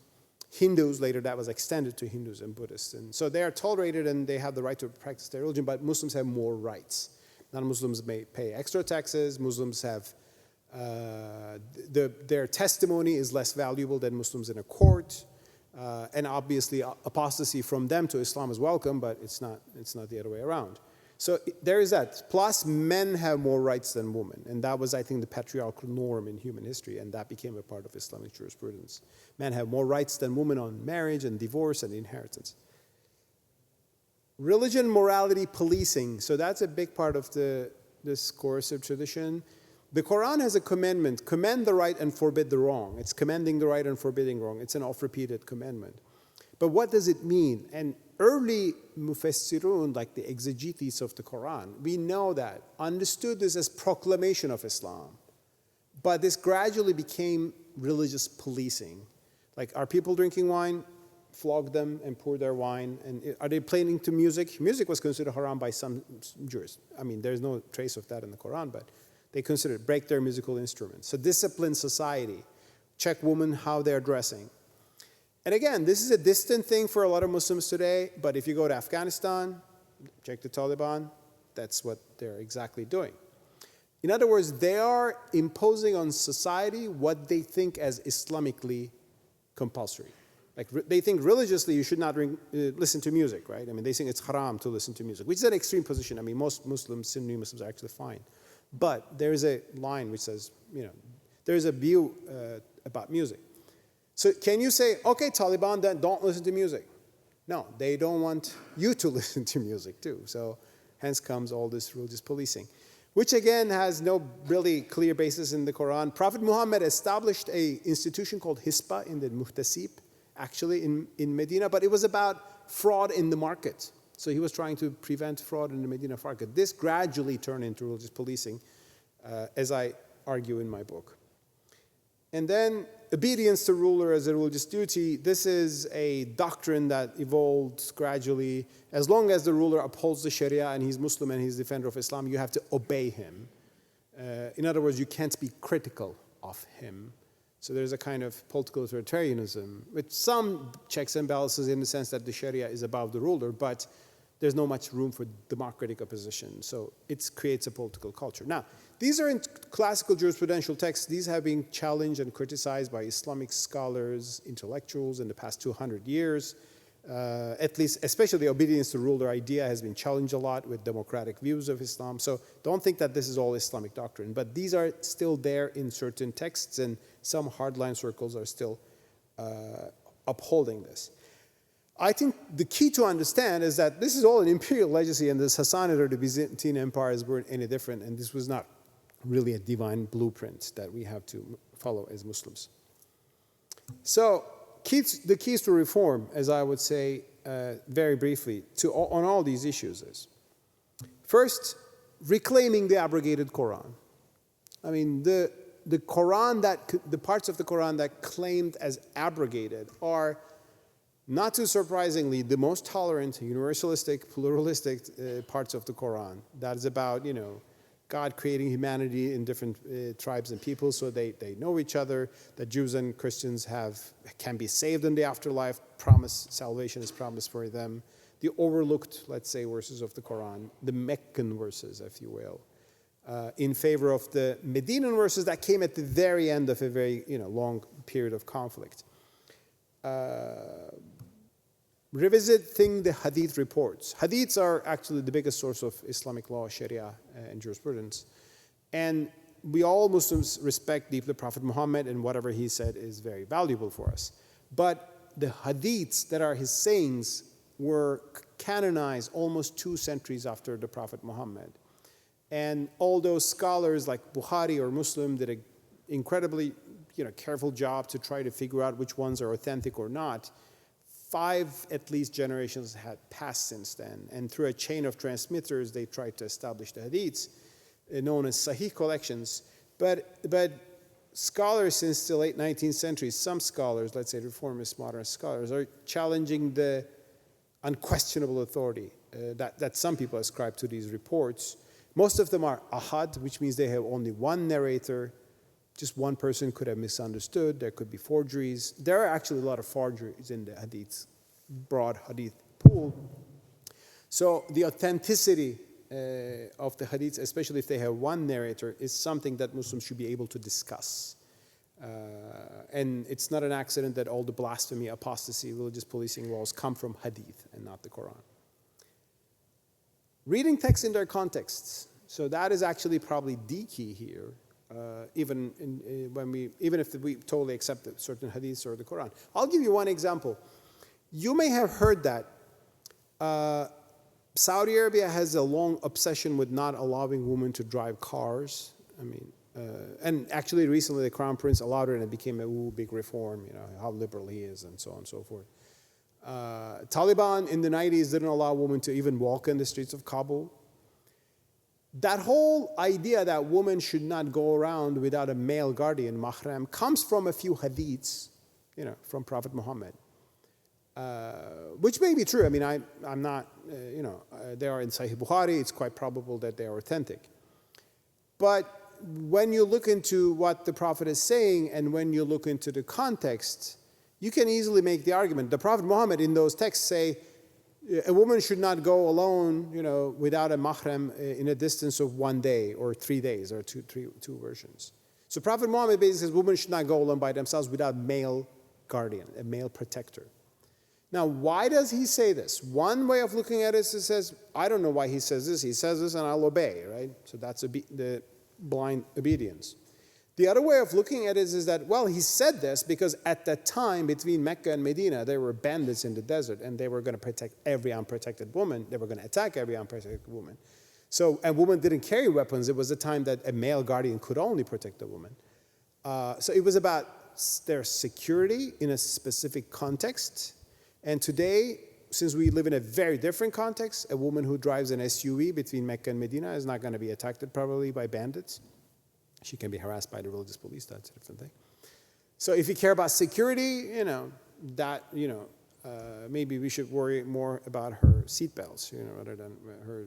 Hindus, later that was extended to Hindus and Buddhists. And so they are tolerated and they have the right to practice their religion, but Muslims have more rights. Non-Muslims may pay extra taxes. Muslims have, their testimony is less valuable than Muslims in a court. And obviously, apostasy from them to Islam is welcome, but it's not the other way around. So there is that. Plus, men have more rights than women. And that was, I think, the patriarchal norm in human history, and that became a part of Islamic jurisprudence. Men have more rights than women on marriage and divorce and inheritance. Religion, morality, policing. So that's a big part of this coercive tradition. The Quran has a commandment, commend the right and forbid the wrong. It's commending the right and forbidding wrong. It's an oft-repeated commandment. But what does it mean? And early mufassirun, like the exegetes of the Quran, we know that, understood this as proclamation of Islam. But this gradually became religious policing. Like, are people drinking wine? Flog them and pour their wine. And are they playing to music? Music was considered haram by some jurists. There's no trace of that in the Quran, but they consider it, break their musical instruments. So discipline society. Check women how they're dressing. And again, this is a distant thing for a lot of Muslims today, but if you go to Afghanistan, check the Taliban, that's what they're exactly doing. In other words, they are imposing on society what they think as Islamically compulsory. Like they think religiously you should not listen to music, right? I mean, they think it's haram to listen to music, which is an extreme position. I mean, most Muslims, Sunni Muslims are actually fine. But there is a line which says, there is a view about music. So can you say, okay, Taliban, then don't listen to music? No, they don't want you to listen to music too. So hence comes all this religious policing, which again has no really clear basis in the Quran. Prophet Muhammad established an institution called Hispa in the Muhtasib, actually in Medina, but it was about fraud in the market. So he was trying to prevent fraud in the Medina market. This gradually turned into religious policing, as I argue in my book. And then obedience to ruler as a religious duty. This is a doctrine that evolved gradually. As long as the ruler upholds the Sharia and he's Muslim and he's a defender of Islam, you have to obey him. In other words, you can't be critical of him. So there's a kind of political authoritarianism with some checks and balances in the sense that the Sharia is above the ruler, but there's not much room for democratic opposition. So it creates a political culture. Now, these are in classical jurisprudential texts. These have been challenged and criticized by Islamic scholars, intellectuals in the past 200 years. At least, especially the obedience to ruler idea has been challenged a lot with democratic views of Islam. So don't think that this is all Islamic doctrine. But these are still there in certain texts, and some hardline circles are still upholding this. I think the key to understand is that this is all an imperial legacy, and the Sassanid or the Byzantine empires weren't any different, and this was not really a divine blueprint that we have to follow as Muslims. So the keys to reform, as I would say very briefly, on all these issues is, first, reclaiming the abrogated Quran. I mean, the Quran the parts of the Quran that claimed as abrogated are, not too surprisingly, the most tolerant, universalistic, pluralistic parts of the Quran. That is about, God creating humanity in different tribes and peoples so they know each other, that Jews and Christians can be saved in the afterlife, salvation is promised for them. The overlooked, let's say, verses of the Quran, the Meccan verses, if you will, in favor of the Medinan verses that came at the very end of a very long period of conflict. Revisiting the Hadith reports. Hadiths are actually the biggest source of Islamic law, Sharia, and jurisprudence. And we all Muslims respect deeply Prophet Muhammad, and whatever he said is very valuable for us. But the Hadiths that are his sayings were canonized almost 2 centuries after the Prophet Muhammad. And all those scholars like Bukhari or Muslim did an incredibly careful job to try to figure out which ones are authentic or not. 5 at least generations had passed since then, and through a chain of transmitters, they tried to establish the hadiths, known as Sahih collections. But scholars since the late 19th century, some scholars, let's say reformist modern scholars, are challenging the unquestionable authority that some people ascribe to these reports. Most of them are ahad, which means they have only one narrator. Just one person could have misunderstood. There could be forgeries. There are actually a lot of forgeries in the hadiths, broad hadith pool. So the authenticity of the hadiths, especially if they have one narrator, is something that Muslims should be able to discuss. And it's not an accident that all the blasphemy, apostasy, religious policing laws come from hadith and not the Quran. Reading texts in their contexts. So that is actually probably the key here. Even if we totally accept certain hadiths or the Quran. I'll give you one example. You may have heard that Saudi Arabia has a long obsession with not allowing women to drive cars. I mean, and actually recently the Crown Prince allowed it and it became a big reform, how liberal he is and so on and so forth. Taliban in the 90s didn't allow women to even walk in the streets of Kabul. That whole idea that women should not go around without a male guardian, mahram, comes from a few hadiths, from Prophet Muhammad, which may be true. I mean, I'm not, they are in Sahih Bukhari. It's quite probable that they are authentic. But when you look into what the Prophet is saying and when you look into the context, you can easily make the argument. The Prophet Muhammad in those texts say, A woman should not go alone, without a mahram in a distance of 1 day or 3 days, or two versions. So Prophet Muhammad basically says women should not go alone by themselves without male guardian, a male protector. Now, why does he say this? One way of looking at it is, he says, I don't know why he says this. He says this and I'll obey, right? So that's the blind obedience. The other way of looking at it is that, well, he said this because at that time between Mecca and Medina, there were bandits in the desert and they were going to protect every unprotected woman. They were going to attack every unprotected woman. So a woman didn't carry weapons. It was a time that a male guardian could only protect a woman. So it was about their security in a specific context. And today, since we live in a very different context, a woman who drives an SUV between Mecca and Medina is not going to be attacked probably by bandits. She can be harassed by the religious police. That's a different thing. So if you care about security, maybe we should worry more about her seatbelts, rather than her,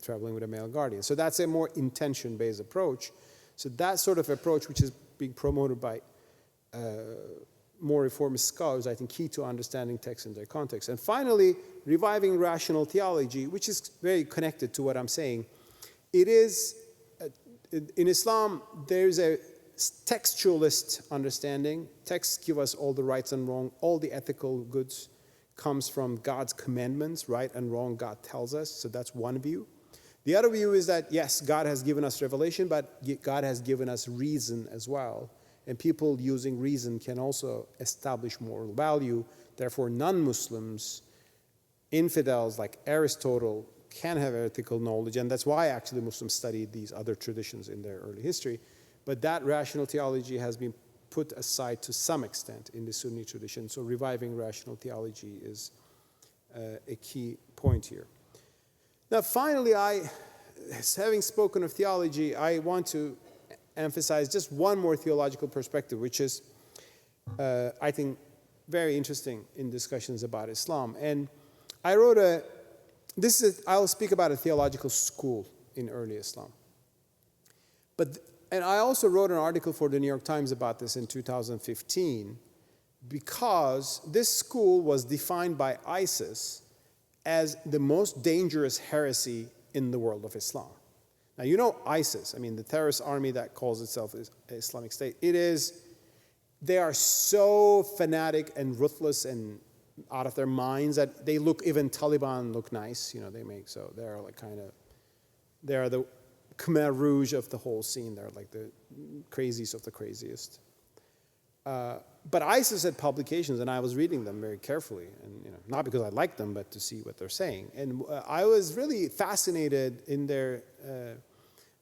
traveling with a male guardian. So that's a more intention-based approach. So that sort of approach, which is being promoted by more reformist scholars, I think key to understanding texts in their context. And finally, reviving rational theology, which is very connected to what I'm saying. It is, in Islam, there's a textualist understanding. Texts give us all the rights and wrong, all the ethical goods comes from God's commandments, right and wrong God tells us, so that's one view. The other view is that, yes, God has given us revelation, but God has given us reason as well. And people using reason can also establish moral value. Therefore, non-Muslims, infidels like Aristotle, can have ethical knowledge. And that's why actually Muslims studied these other traditions in their early history. But that rational theology has been put aside to some extent in the Sunni tradition. So reviving rational theology is a key point here. Now, finally, having spoken of theology, I want to emphasize just one more theological perspective, which is, I think, very interesting in discussions about Islam. And I wrote I'll speak about a theological school in early Islam. And I also wrote an article for the New York Times about this in 2015, because this school was defined by ISIS as the most dangerous heresy in the world of Islam. Now, ISIS, the terrorist army that calls itself Islamic State, they are so fanatic and ruthless and out of their minds that they even Taliban look nice, they are the Khmer Rouge of the whole scene. They're like the craziest of the craziest. But ISIS had publications, and I was reading them very carefully, and not because I liked them, but to see what they're saying. And I was really fascinated in their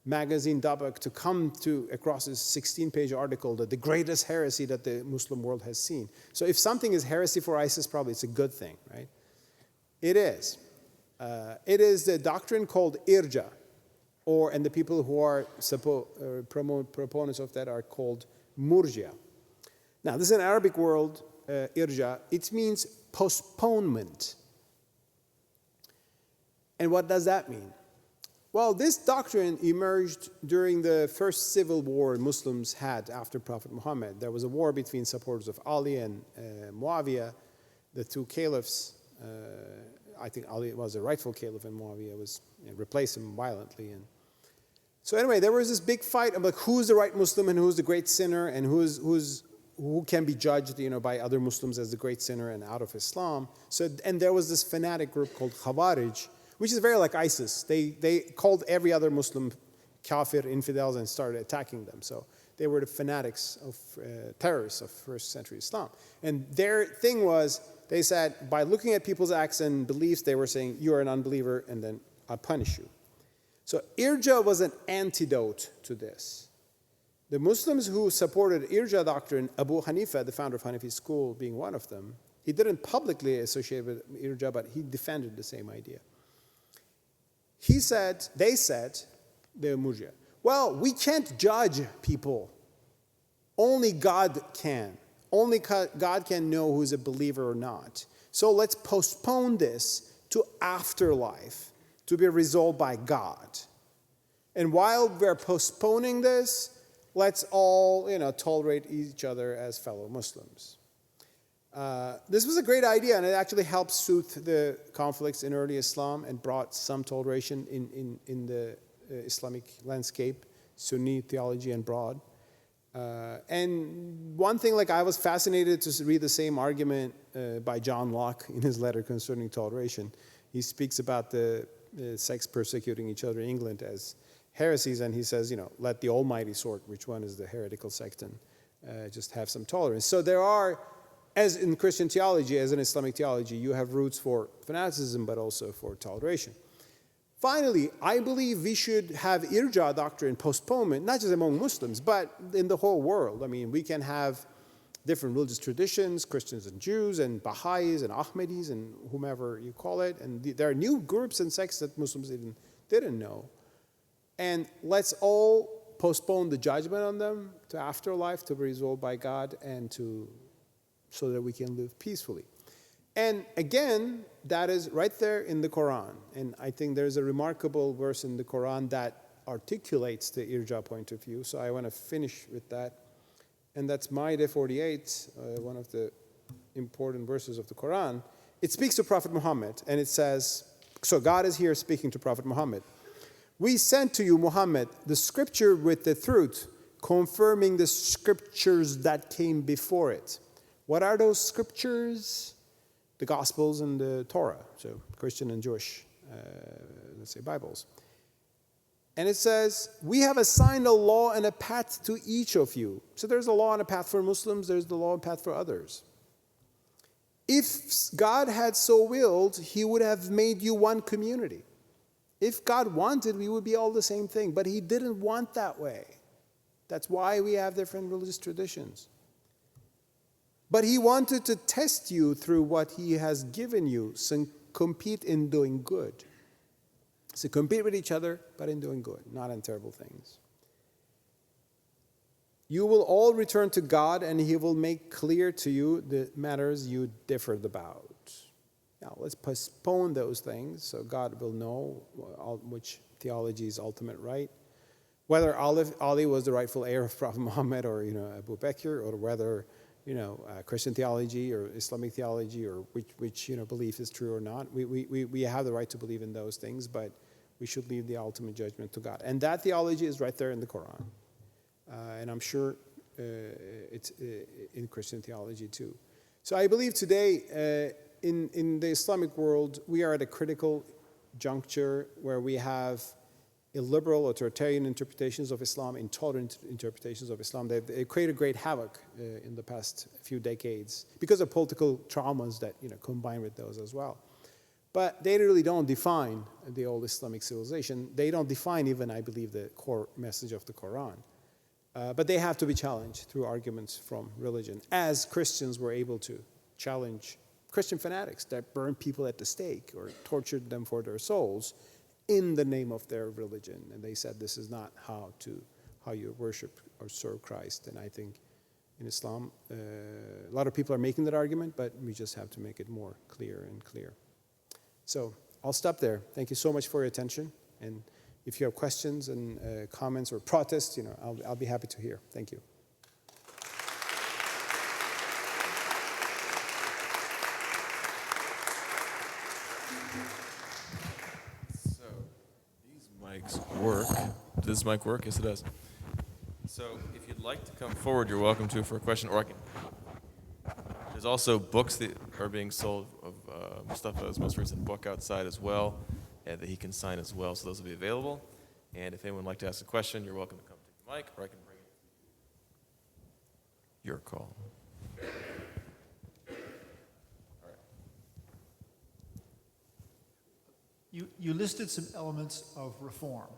magazine Dabak to come across this 16-page article that the greatest heresy that the Muslim world has seen. So if something is heresy for ISIS, probably it's a good thing, right? It is. It is the doctrine called irja, and the people who are proponents of that are called murjia. Now, this is an Arabic word, irja. It means postponement. And what does that mean? Well, this doctrine emerged during the first civil war Muslims had after Prophet Muhammad. There was a war between supporters of Ali and Muawiyah, the two caliphs. I think Ali was the rightful caliph, and Muawiyah replaced him violently. And so anyway, there was this big fight about who's the right Muslim and who's the great sinner, and who can be judged, by other Muslims as the great sinner and out of Islam. And there was this fanatic group called Khawarij, which is very like ISIS. They called every other Muslim kafir, infidels, and started attacking them. So they were the fanatics of terrorists of first century Islam. And their thing was, they said, by looking at people's acts and beliefs, they were saying, you're an unbeliever, and then I'll punish you. So irja was an antidote to this. The Muslims who supported irja doctrine, Abu Hanifa, the founder of Hanafi school, being one of them, he didn't publicly associate with irja, but he defended the same idea. They said, the murjia, well, we can't judge people. Only God can. Only God can know who's a believer or not. So let's postpone this to afterlife to be resolved by God. And while we're postponing this, let's all, tolerate each other as fellow Muslims. This was a great idea, and it actually helped soothe the conflicts in early Islam and brought some toleration in the Islamic landscape, Sunni theology and broad. And one thing, like I was fascinated to read the same argument by John Locke in his letter concerning toleration. He speaks about the sects persecuting each other in England as heresies, and he says, let the Almighty sort which one is the heretical sect, and just have some tolerance. So there are, as in Christian theology, as in Islamic theology, you have roots for fanaticism, but also for toleration. Finally, I believe we should have irja doctrine, postponement, not just among Muslims, but in the whole world. I mean, we can have different religious traditions, Christians and Jews, and Baha'is and Ahmadis, and whomever you call it. And there are new groups and sects that Muslims even didn't know. And let's all postpone the judgment on them to afterlife, to be resolved by God, and so that we can live peacefully. And again, that is right there in the Quran. And I think there's a remarkable verse in the Quran that articulates the irja point of view. So I want to finish with that. And that's Ma'idah 48, one of the important verses of the Quran. It speaks to Prophet Muhammad, and it says, so God is here speaking to Prophet Muhammad. We sent to you, Muhammad, the scripture with the truth, confirming the scriptures that came before it. What are those scriptures? The Gospels and the Torah, so Christian and Jewish, let's say Bibles. And it says, we have assigned a law and a path to each of you. So there's a law and a path for Muslims, there's the law and path for others. If God had so willed, he would have made you one community. If God wanted, we would be all the same thing, but he didn't want that way. That's why we have different religious traditions. But he wanted to test you through what he has given you, so compete in doing good. So compete with each other, but in doing good, not in terrible things. You will all return to God, and he will make clear to you the matters you differed about. Now, let's postpone those things so God will know which theology is ultimate right. Whether Ali was the rightful heir of Prophet Muhammad, or Abu Bakr, or whether Christian theology or Islamic theology, or which belief is true or not. We have the right to believe in those things, but we should leave the ultimate judgment to God. And that theology is right there in the Quran. And I'm sure it's in Christian theology too. So I believe today in the Islamic world, we are at a critical juncture where we have illiberal, authoritarian interpretations of Islam, intolerant interpretations of Islam. They've created great havoc in the past few decades because of political traumas that combine with those as well. But they really don't define the old Islamic civilization. They don't define even, I believe, the core message of the Quran. But they have to be challenged through arguments from religion, as Christians were able to challenge Christian fanatics that burned people at the stake or tortured them for their souls in the name of their religion. And they said this is not how you worship or serve Christ. And I think in Islam, a lot of people are making that argument, but we just have to make it more clear and clear. So I'll stop there. Thank you so much for your attention. And if you have questions and comments or protests, I'll be happy to hear. Thank you. Work. Does this mic work? Yes, it does. So if you'd like to come forward, you're welcome to for a question, or I can. There's also books that are being sold of Mustafa's most recent book outside as well, and that he can sign as well, so those will be available. And if anyone would like to ask a question, you're welcome to come take the mic, or I can bring it to you. Your call. You listed some elements of reform.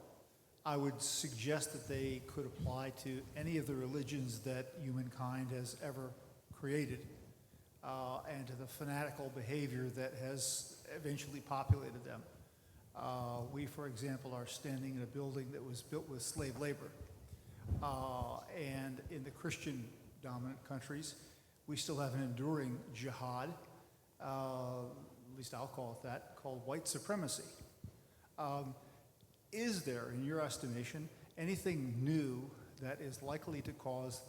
I would suggest that they could apply to any of the religions that humankind has ever created, and to the fanatical behavior that has eventually populated them. We, for example, are standing in a building that was built with slave labor. And in the Christian-dominant countries, we still have an enduring jihad, at least I'll call it that, called white supremacy. Is there, in your estimation, anything new that is likely to cause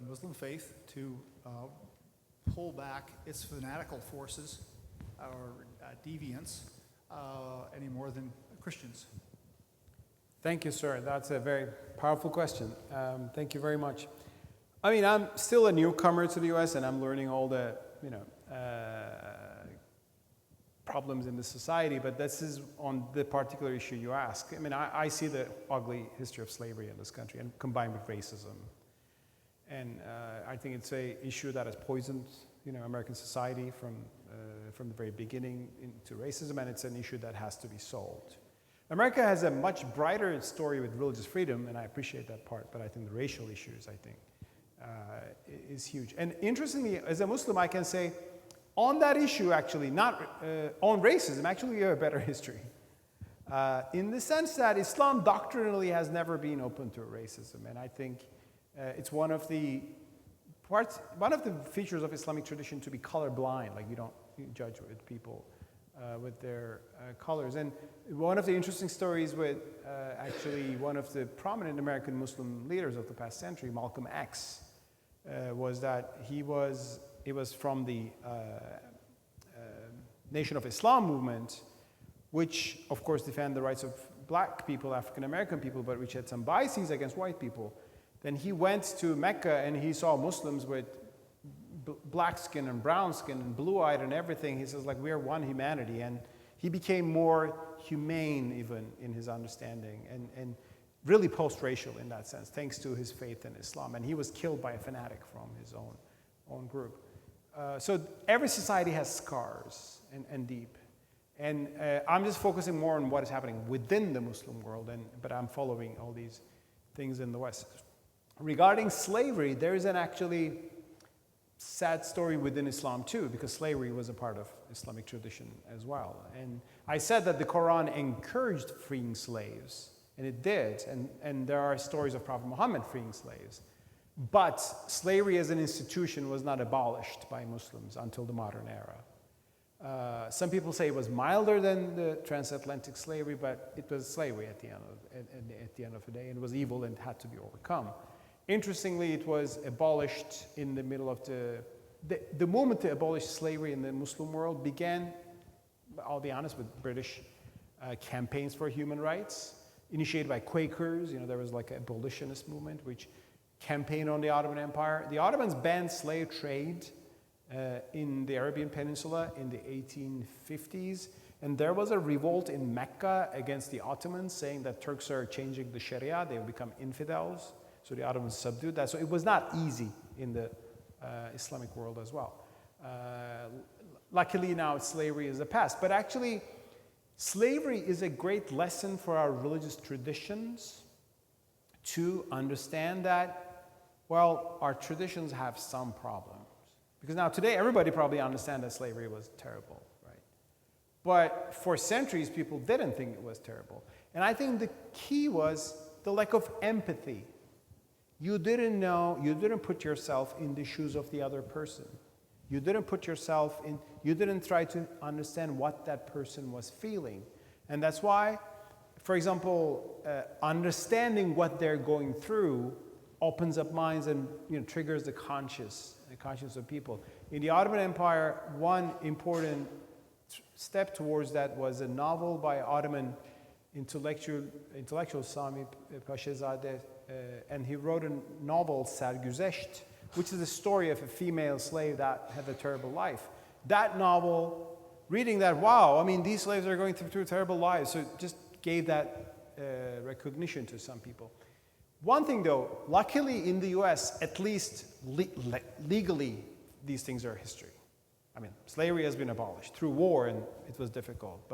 Muslim faith to pull back its fanatical forces or deviants any more than Christians? Thank you, sir. That's a very powerful question. Thank you very much. I mean, I'm still a newcomer to the U.S. and I'm learning all the, problems in the society, but this is on the particular issue you ask. I mean, I see the ugly history of slavery in this country and combined with racism. And I think it's an issue that has poisoned, American society from the very beginning into racism, and it's an issue that has to be solved. America has a much brighter story with religious freedom, and I appreciate that part, but I think the racial issues, is huge. And interestingly, as a Muslim, I can say, on that issue, actually, not on racism, actually, we have a better history. In the sense that Islam doctrinally has never been open to racism, and I think it's one of the features of Islamic tradition to be colorblind, like you don't judge with people with their colors. And one of the interesting stories with actually one of the prominent American Muslim leaders of the past century, Malcolm X, was that he was from the Nation of Islam movement, which of course defend the rights of black people, African American people, but which had some biases against white people. Then he went to Mecca and he saw Muslims with black skin and brown skin and blue-eyed and everything. He says, like, we are one humanity. And he became more humane even in his understanding and really post-racial in that sense, thanks to his faith in Islam. And he was killed by a fanatic from his own group. So every society has scars and deep. And I'm just focusing more on what is happening within the Muslim world, but I'm following all these things in the West. Regarding slavery, there is an actually sad story within Islam too, because slavery was a part of Islamic tradition as well. And I said that the Quran encouraged freeing slaves, and it did. And there are stories of Prophet Muhammad freeing slaves. But slavery as an institution was not abolished by Muslims until the modern era. Some people say it was milder than the transatlantic slavery, but it was slavery at the end of the day, and it was evil and had to be overcome. Interestingly, it was abolished in the middle of the moment to abolish slavery in the Muslim world began, I'll be honest, with British campaigns for human rights, initiated by Quakers. There was like an abolitionist movement which campaigned on the Ottoman Empire. The Ottomans banned slave trade in the Arabian Peninsula in the 1850s. And there was a revolt in Mecca against the Ottomans, saying that Turks are changing the Sharia, they will become infidels. So the Ottomans subdued that. So it was not easy in the Islamic world as well. Luckily now slavery is a past. But actually, slavery is a great lesson for our religious traditions to understand that, well, our traditions have some problems. Because now today, everybody probably understands that slavery was terrible, right? But for centuries, people didn't think it was terrible. And I think the key was the lack of empathy. You didn't put yourself in the shoes of the other person. You didn't try to understand what that person was feeling. And that's why, for example, understanding what they're going through opens up minds and triggers the conscience of people. In the Ottoman Empire, one important step towards that was a novel by Ottoman intellectual Sami Paşazade, and he wrote a novel, Sergüzeşt, which is the story of a female slave that had a terrible life. That novel, reading that, wow, I mean, these slaves are going through terrible lives, so it just gave that recognition to some people. One thing though, luckily in the US, at least legally, these things are history. I mean, slavery has been abolished through war, and it was difficult,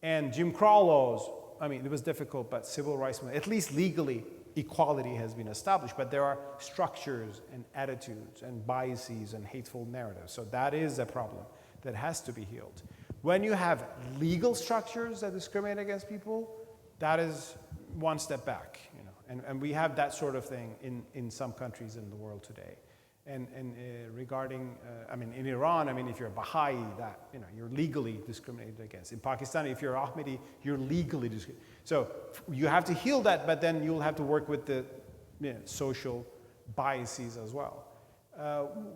and Jim Crow laws, I mean, it was difficult, but civil rights, at least legally, equality has been established, but there are structures and attitudes and biases and hateful narratives. So that is a problem that has to be healed. When you have legal structures that discriminate against people, that is one step back, and we have that sort of thing in some countries in the world today. And regarding, in Iran, if you're a Baha'i, you're legally discriminated against. In Pakistan, if you're Ahmadi, you're legally discriminated. So you have to heal that, but then you'll have to work with the social biases as well.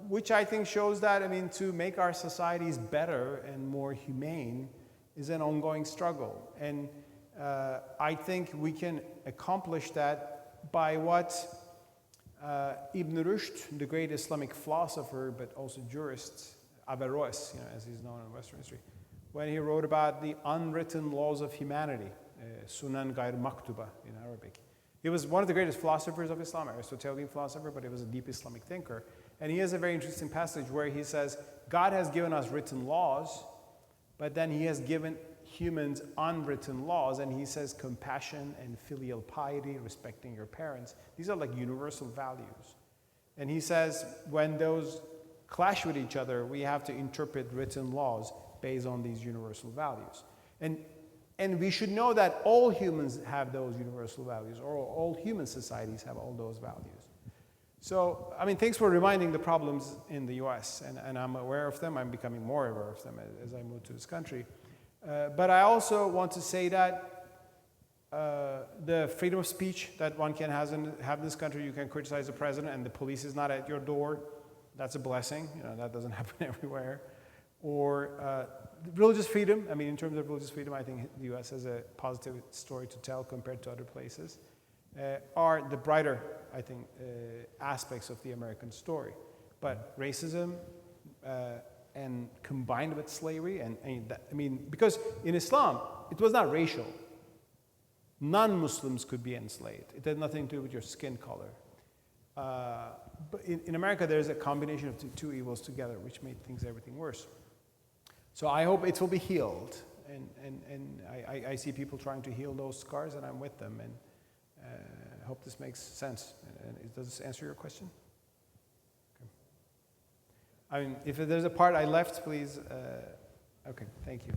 Which I think shows that, I mean, to make our societies better and more humane is an ongoing struggle. And I think we can accomplish that by what Ibn Rushd, the great Islamic philosopher, but also jurist, Averroes, as he's known in Western history, when he wrote about the unwritten laws of humanity, Sunan Gair Maktuba in Arabic. He was one of the greatest philosophers of Islam, Aristotelian philosopher, but he was a deep Islamic thinker. And he has a very interesting passage where he says, God has given us written laws, but then he has given humans unwritten laws, and he says compassion and filial piety, respecting your parents. These are like universal values. And he says when those clash with each other, we have to interpret written laws based on these universal values. And we should know that all humans have those universal values, or all human societies have all those values. So, I mean, thanks for reminding the problems in the US, and I'm aware of them. I'm becoming more aware of them as I move to this country. But I also want to say that the freedom of speech that one can have in this country, you can criticize the president and the police is not at your door. That's a blessing. That doesn't happen everywhere. Or religious freedom. I mean, in terms of religious freedom, I think the US has a positive story to tell compared to other places. Are the brighter, I think, aspects of the American story. But racism and combined with slavery, because in Islam, it was not racial. Non-Muslims could be enslaved. It had nothing to do with your skin color. But in America, there's a combination of two evils together, which made everything worse. So I hope it will be healed. And I see people trying to heal those scars, and I'm with them. And I hope this makes sense. And does this answer your question? Okay. I mean, if there's a part I left, please. Okay, thank you.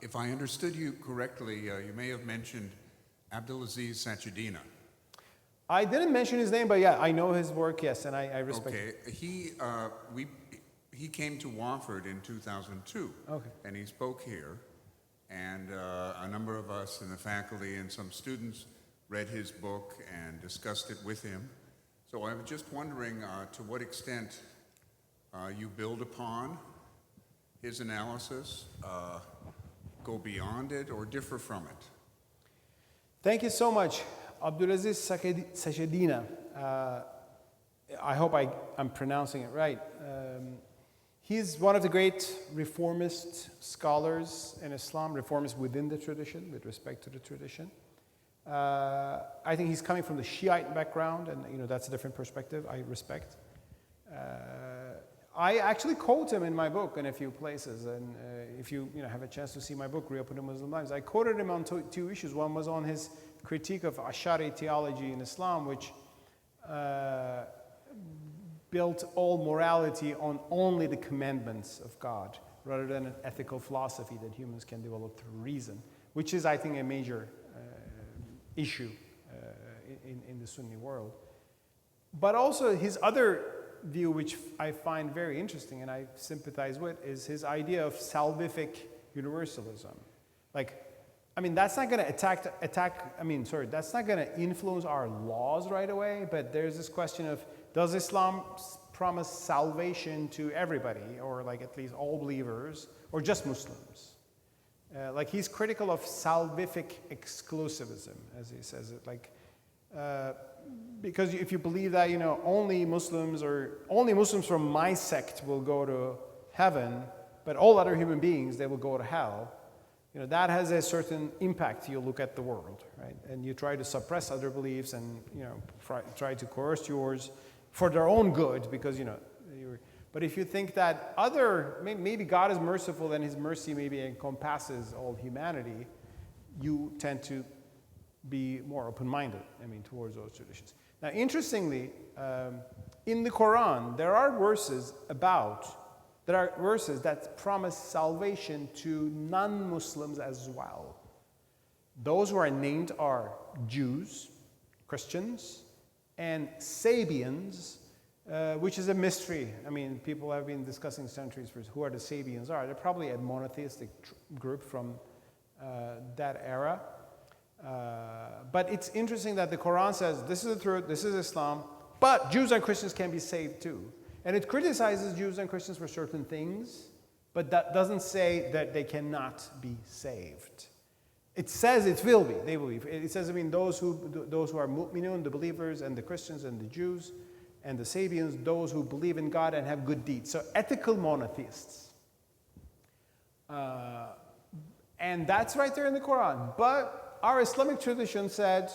If I understood you correctly, you may have mentioned Abdulaziz Sachedina. I didn't mention his name, but yeah, I know his work, yes, and I respect it. Okay, he came to Wofford in 2002, okay, and he spoke here, and a number of us in the faculty and some students read his book and discussed it with him. So I was just wondering to what extent you build upon his analysis, go beyond it, or differ from it. Thank you so much. Abdulaziz Sachedina, I hope I'm pronouncing it right. He's one of the great reformist scholars in Islam, reformist within the tradition, with respect to the tradition. I think he's coming from the Shiite background, and that's a different perspective I respect. I actually quote him in my book in a few places, and if you have a chance to see my book, Reopen the Muslim Lives, I quoted him on two issues. One was on his critique of Ash'ari theology in Islam, which built all morality on only the commandments of God, rather than an ethical philosophy that humans can develop through reason, which is, I think, a major issue in the Sunni world. But also his other view, which I find very interesting and I sympathize with, is his idea of salvific universalism. That's not going to that's not going to influence our laws right away, but there's this question of, does Islam promise salvation to everybody, or at least all believers, or just Muslims? He's critical of salvific exclusivism, as he says it. Because if you believe that only Muslims from my sect will go to heaven, but all other human beings, they will go to hell, that has a certain impact. You look at the world, right? And you try to suppress other beliefs and try to coerce yours for their own good, because but if you think that maybe God is merciful and his mercy maybe encompasses all humanity, you tend to be more open-minded, towards those traditions. Now, interestingly, in the Quran, there are verses that promise salvation to non-Muslims as well. Those who are named are Jews, Christians, and Sabians, which is a mystery. People have been discussing centuries for who are the Sabians are. They're probably a monotheistic group from that era. But it's interesting that the Quran says, this is the truth, this is Islam, but Jews and Christians can be saved too. And it criticizes Jews and Christians for certain things, but that doesn't say that they cannot be saved. It says it will be, they will be. It says, those who are mu'minun, the believers, and the Christians and the Jews, and the Sabians, those who believe in God and have good deeds. So ethical monotheists. And that's right there in the Quran. But our Islamic tradition said,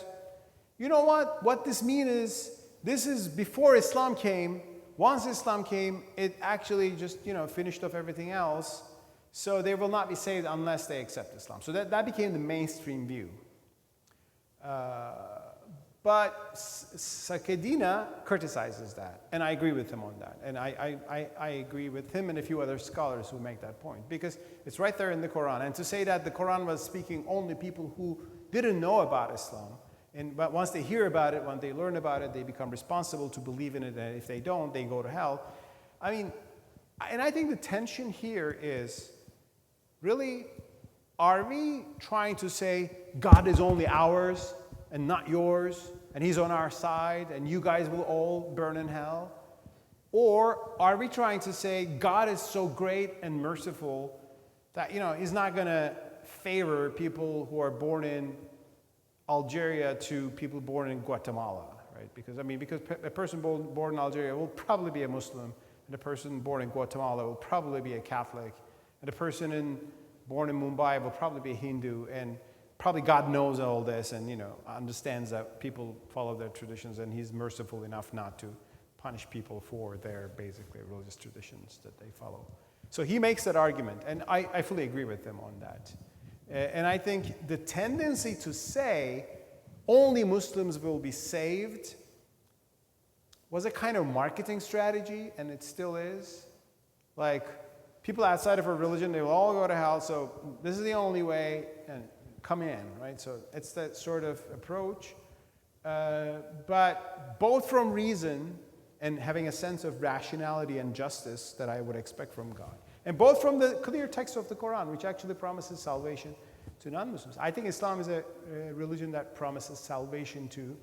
you know what? What this means is, this is before Islam came. Once Islam came, it actually just, finished off everything else. So they will not be saved unless they accept Islam. So that became the mainstream view. But Sakedina criticizes that, and I agree with him on that. And I agree with him and a few other scholars who make that point, because it's right there in the Quran. And to say that the Quran was speaking only people who didn't know about Islam, but once they hear about it, when they learn about it, they become responsible to believe in it, and if they don't, they go to hell. And I think the tension here is, really, are we trying to say God is only ours and not yours, and he's on our side, and you guys will all burn in hell? Or are we trying to say God is so great and merciful that, he's not going to favor people who are born in Algeria to people born in Guatemala, right? Because a person born in Algeria will probably be a Muslim, and a person born in Guatemala will probably be a Catholic, and a person born in Mumbai will probably be a Hindu, and probably God knows all this and, understands that people follow their traditions, and he's merciful enough not to punish people for their basically religious traditions that they follow. So he makes that argument, and I fully agree with him on that. And I think the tendency to say only Muslims will be saved was a kind of marketing strategy, and it still is. Like, people outside of our religion, they will all go to hell, so this is the only way, and come in, right? So it's that sort of approach. But both from reason and having a sense of rationality and justice that I would expect from God, and both from the clear text of the Quran, which actually promises salvation to non-Muslims. I think Islam is a religion that promises salvation to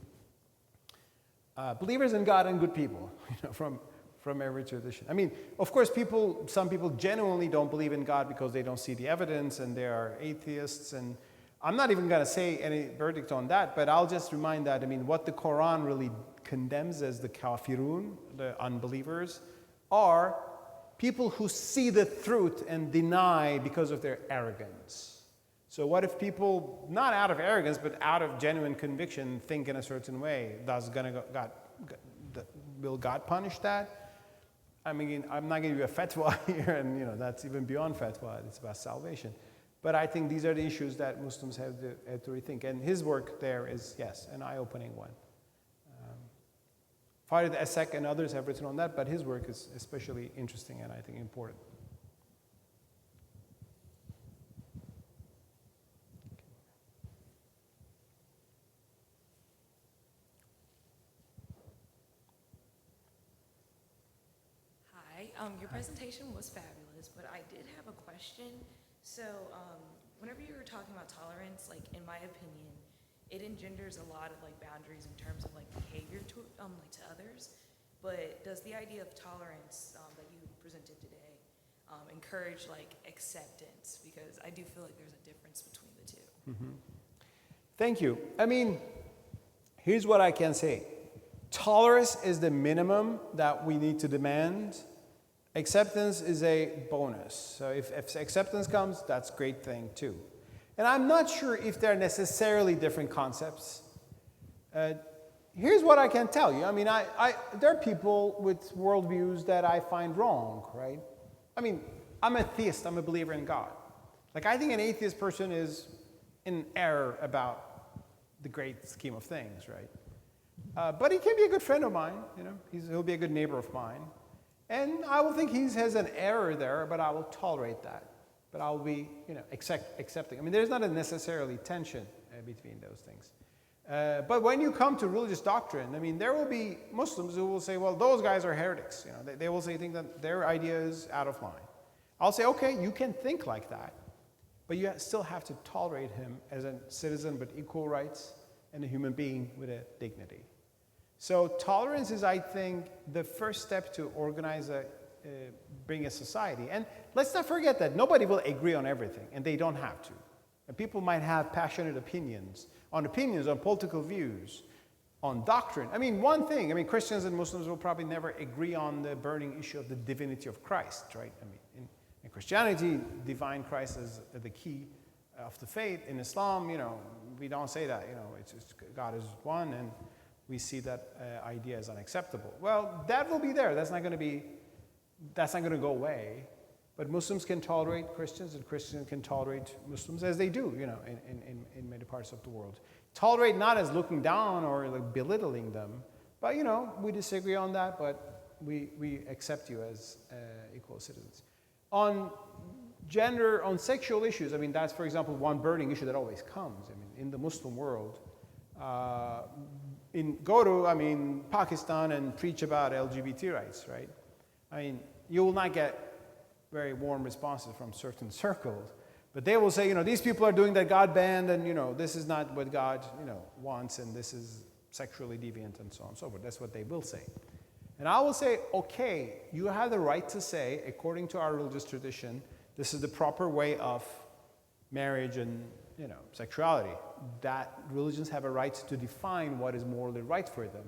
believers in God and good people, from every tradition. Of course, some people genuinely don't believe in God because they don't see the evidence, and they are atheists, and I'm not even going to say any verdict on that, but I'll just remind that, what the Quran really condemns as the kafirun, the unbelievers, are people who see the truth and deny because of their arrogance. So what if people, not out of arrogance, but out of genuine conviction, think in a certain way? Will God punish that? I'm not going to give you a fatwa here, and that's even beyond fatwa. It's about salvation. But I think these are the issues that Muslims have to rethink. And his work there is, yes, an eye-opening one. Farid Essek and others have written on that, but his work is especially interesting and I think important. Your presentation was fabulous, but I did have a question. So, whenever you were talking about tolerance, in my opinion, it engenders a lot of boundaries in terms of behavior to others. But does the idea of tolerance that you presented today encourage acceptance? Because I do feel like there's a difference between the two. Mm-hmm. Thank you. Here's what I can say. Tolerance is the minimum that we need to demand. Acceptance is a bonus. So if acceptance comes, that's a great thing too. And I'm not sure if they're necessarily different concepts. Here's what I can tell you. There are people with worldviews that I find wrong, right? I'm a theist. I'm a believer in God. I think an atheist person is in error about the great scheme of things, right? But he can be a good friend of mine. He'll be a good neighbor of mine. And I will think he has an error there, but I will tolerate that. But I'll be, accepting. There's not a necessarily tension between those things. But when you come to religious doctrine, there will be Muslims who will say, well, those guys are heretics. They will say things that their idea is out of line. I'll say, okay, you can think like that. but you still have to tolerate him as a citizen with equal rights and a human being with a dignity. So tolerance is, I think, the first step to organize bring a society. And let's not forget that nobody will agree on everything, and they don't have to. And people might have passionate opinions on political views, on doctrine. I mean, one thing, Christians and Muslims will probably never agree on the burning issue of the divinity of Christ, right? In Christianity, divine Christ is the key of the faith. In Islam, we don't say that, it's God is one, and we see that idea as unacceptable. Well, that will be there. That's not going to go away. But Muslims can tolerate Christians, and Christians can tolerate Muslims, as they do, in many parts of the world. Tolerate not as looking down or like belittling them, but we disagree on that, but we accept you as equal citizens. On gender, on sexual issues, that's, for example, one burning issue that always comes. In the Muslim world, go to Pakistan and preach about LGBT rights, right? You will not get very warm responses from certain circles, but they will say, these people are doing that God banned, and this is not what God wants, and this is sexually deviant, and so on and so forth. That's what they will say. And I will say, okay, you have the right to say, according to our religious tradition, this is the proper way of marriage and sexuality. That religions have a right to define what is morally right for them.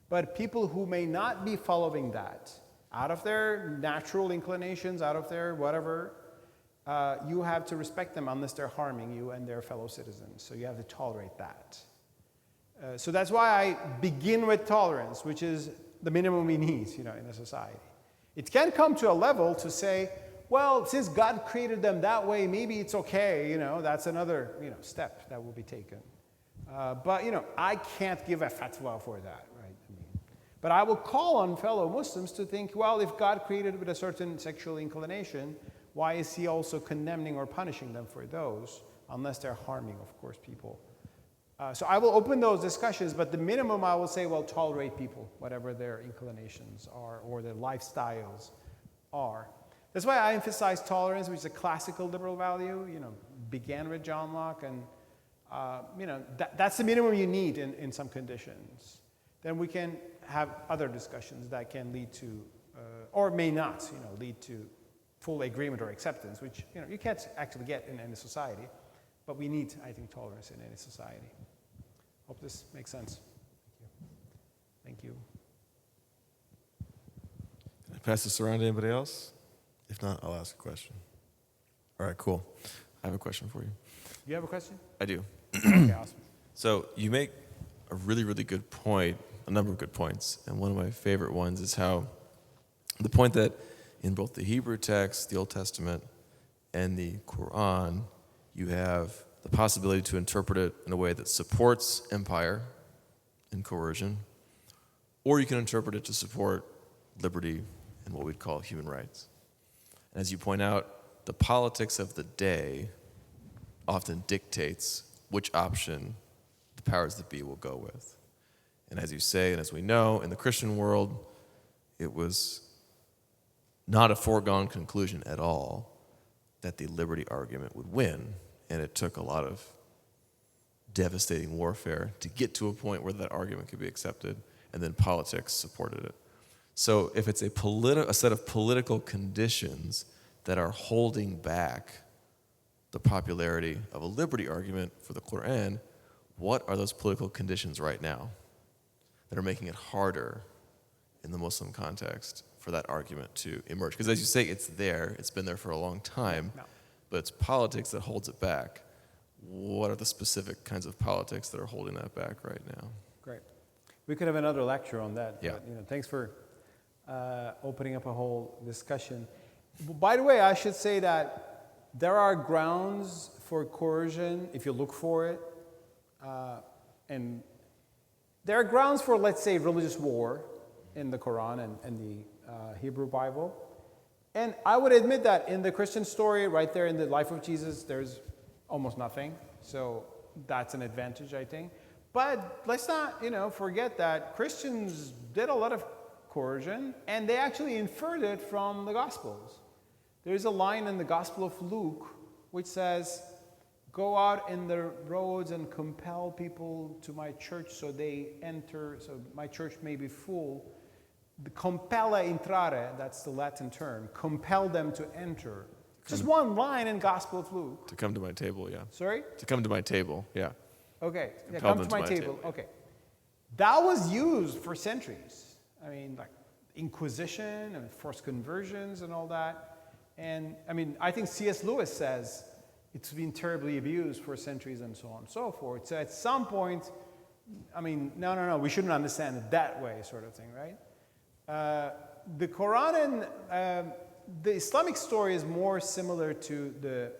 But people who may not be following that, out of their natural inclinations, out of their whatever, you have to respect them unless they're harming you and their fellow citizens. So you have to tolerate that. So that's why I begin with tolerance, which is the minimum we need, in a society. It can come to a level to say, well, since God created them that way, maybe it's okay, that's another, step that will be taken. But, I can't give a fatwa for that, right? But I will call on fellow Muslims to think, well, if God created with a certain sexual inclination, why is he also condemning or punishing them for those, unless they're harming, of course, people? So I will open those discussions, but the minimum I will say, well, tolerate people, whatever their inclinations are or their lifestyles are. That's why I emphasize tolerance, which is a classical liberal value, began with John Locke, and that's the minimum you need in some conditions. Then we can have other discussions that can lead to, or may not, lead to full agreement or acceptance, which you can't actually get in any society, but we need, I think, tolerance in any society. Hope this makes sense. Thank you. Can I pass this around to anybody else? If not, I'll ask a question. All right, cool. I have a question for you. You have a question? I do. Okay, awesome. So you make a really, really good point, a number of good points, and one of my favorite ones is how the point that in both the Hebrew text, the Old Testament, and the Quran, you have the possibility to interpret it in a way that supports empire and coercion, or you can interpret it to support liberty and what we'd call human rights. And as you point out, the politics of the day often dictates which option the powers that be will go with. And as you say, and as we know, in the Christian world, it was not a foregone conclusion at all that the liberty argument would win. And it took a lot of devastating warfare to get to a point where that argument could be accepted, and then politics supported it. So if it's a set of political conditions that are holding back the popularity of a liberty argument for the Quran, what are those political conditions right now that are making it harder in the Muslim context for that argument to emerge? Because as you say, it's there. It's been there for a long time. No. But it's politics that holds it back. What are the specific kinds of politics that are holding that back right now? Great. We could have another lecture on that. Yeah. But, thanks for opening up a whole discussion. By the way, I should say that there are grounds for coercion if you look for it. And there are grounds for, let's say, religious war in the Quran and the Hebrew Bible. And I would admit that in the Christian story, right there in the life of Jesus, there's almost nothing. So that's an advantage, I think. But let's not, forget that Christians did a lot of coercion, and they actually inferred it from the Gospels. There's a line in the Gospel of Luke which says, go out in the roads and compel people to my church so they enter, so my church may be full. The compella intrare, that's the Latin term, compel them to enter. Just one line in Gospel of Luke. To come to my table, yeah. Sorry? To come to my table, yeah. Okay, yeah, Compel come them to my table. Okay. That was used for centuries. I mean, like Inquisition and forced conversions and all that. And I mean, I think C.S. Lewis says it's been terribly abused for centuries and so on and so forth. So at some point, I mean, no, we shouldn't understand it that way, sort of thing, right? The Quran and the Islamic story is more similar to the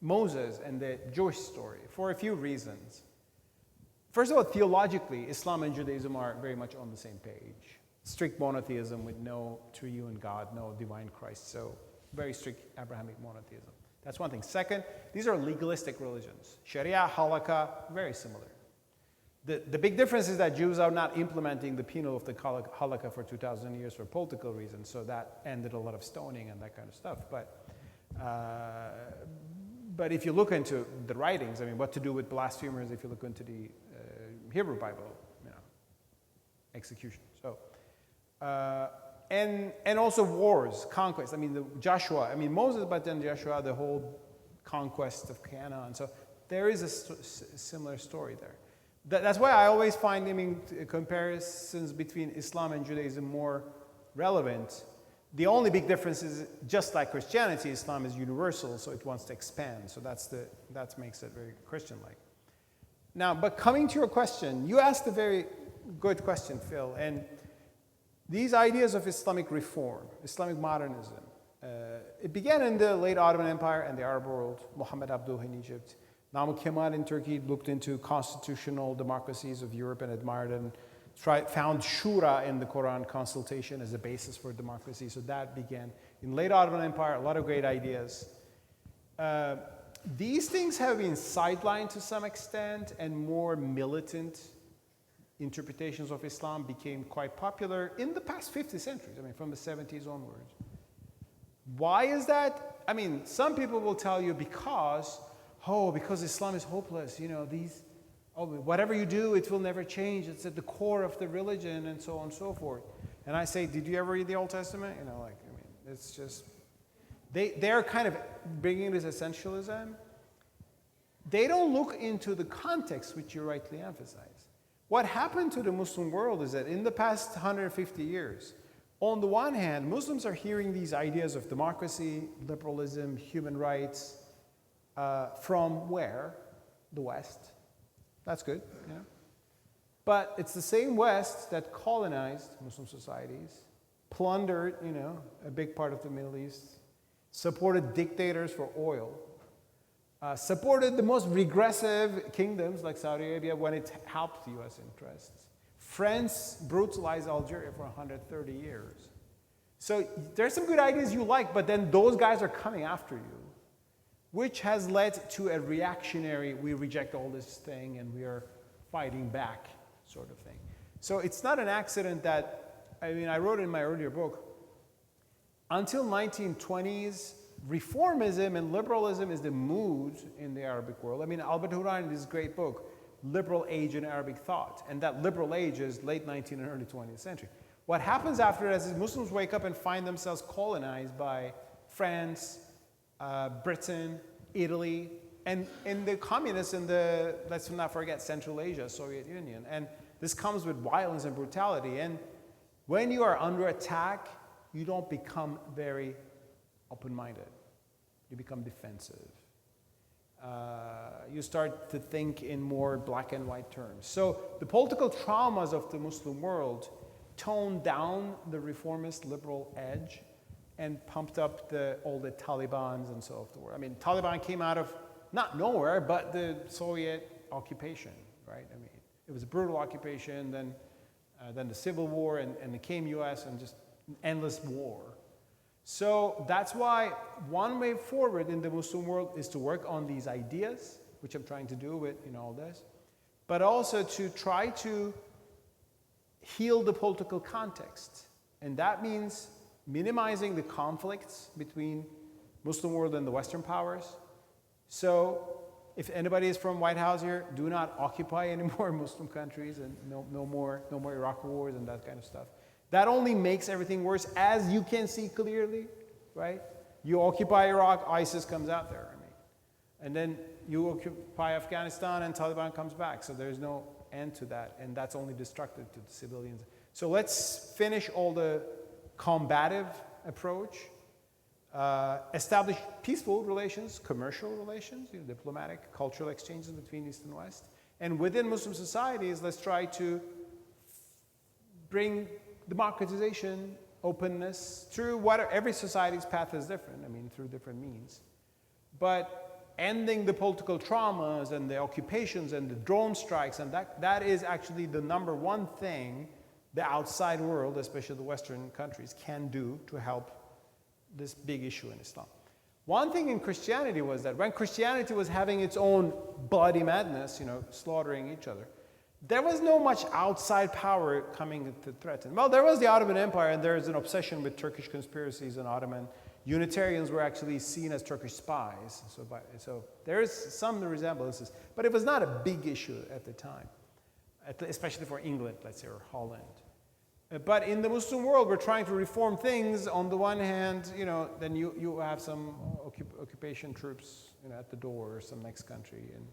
Moses and the Jewish story for a few reasons. First of all, theologically, Islam and Judaism are very much on the same page. Strict monotheism with no triune God, no divine Christ. So very strict Abrahamic monotheism. That's one thing. Second, these are legalistic religions. Sharia, halakha, very similar. The big difference is that Jews are not implementing the penal of the halakha for 2,000 years for political reasons, so that ended a lot of stoning and that kind of stuff. But if you look into the writings, I mean, what to do with blasphemers, if you look into the Hebrew Bible, you know, execution. So, and also wars, conquest. I mean, Joshua, I mean, Moses, but then Joshua, the whole conquest of Canaan. So there is a similar story there. That's why I always find, I mean, comparisons between Islam and Judaism more relevant. The only big difference is, just like Christianity, Islam is universal, so it wants to expand. So that makes it very Christian-like. Now, but coming to your question, you asked a very good question, Phil. And these ideas of Islamic reform, Islamic modernism, it began in the late Ottoman Empire and the Arab world. Muhammad Abduh in Egypt. Namık Kemal in Turkey looked into constitutional democracies of Europe and admired and found Shura in the Quran consultation as a basis for democracy. So that began in late Ottoman Empire, a lot of great ideas. These things have been sidelined to some extent, and more militant interpretations of Islam became quite popular in the past 50 centuries, I mean, from the 70s onwards. Why is that? I mean, some people will tell you because Islam is hopeless, you know, whatever you do, it will never change. It's at the core of the religion and so on and so forth. And I say, did you ever read the Old Testament? You know, like, I mean, it's just, they're kind of bringing this essentialism. They don't look into the context which you rightly emphasize. What happened to the Muslim world is that in the past 150 years, on the one hand, Muslims are hearing these ideas of democracy, liberalism, human rights, from where? The West. That's good, yeah. But it's the same West that colonized Muslim societies, plundered, you know, a big part of the Middle East, supported dictators for oil, supported the most regressive kingdoms like Saudi Arabia when it helped U.S. interests. France brutalized Algeria for 130 years. So there's some good ideas you like, but then those guys are coming after you, which has led to a reactionary, we reject all this thing and we are fighting back sort of thing. So it's not an accident that, I mean, I wrote in my earlier book, until 1920s, reformism and liberalism is the mood in the Arabic world. I mean, Albert Hourani in his great book, Liberal Age in Arabic Thought, and that liberal age is late 19th and early 20th century. What happens after that is Muslims wake up and find themselves colonized by France, Britain, Italy, and the communists in the, let's not forget, Central Asia, Soviet Union. And this comes with violence and brutality. And when you are under attack, you don't become very open-minded. You become defensive. You start to think in more black and white terms. So the political traumas of the Muslim world toned down the reformist liberal edge and pumped up all the Talibans and so forth. I mean, Taliban came out of not nowhere, but the Soviet occupation, right? I mean, it was a brutal occupation, then the Civil War, and it came U.S. and just endless war. So that's why one way forward in the Muslim world is to work on these ideas, which I'm trying to do with all this, but also to try to heal the political context. And that means minimizing the conflicts between Muslim world and the Western powers, So if anybody is from White House here, do not occupy any more Muslim countries, and no more Iraq wars and that kind of stuff. That only makes everything worse, as you can see clearly, right? You occupy Iraq, ISIS comes out there, and then you occupy Afghanistan and Taliban comes back. So there's no end to that, and that's only destructive to the civilians. So let's finish all the combative approach, establish peaceful relations, commercial relations, diplomatic, cultural exchanges between East and West. And within Muslim societies, let's try to bring democratization, openness, through whatever, every society's path is different, through different means. But ending the political traumas and the occupations and the drone strikes, and that is actually the number one thing the outside world, especially the Western countries, can do to help this big issue in Islam. One thing in Christianity was that when Christianity was having its own bloody madness, slaughtering each other, there was no much outside power coming to threaten. Well, there was the Ottoman Empire, and there is an obsession with Turkish conspiracies, and Ottoman Unitarians were actually seen as Turkish spies. So there is some resemblances, but it was not a big issue at the time, especially for England, let's say, or Holland. But in the Muslim world, we're trying to reform things. On the one hand, then you have some occupation troops, at the door, or some next country, and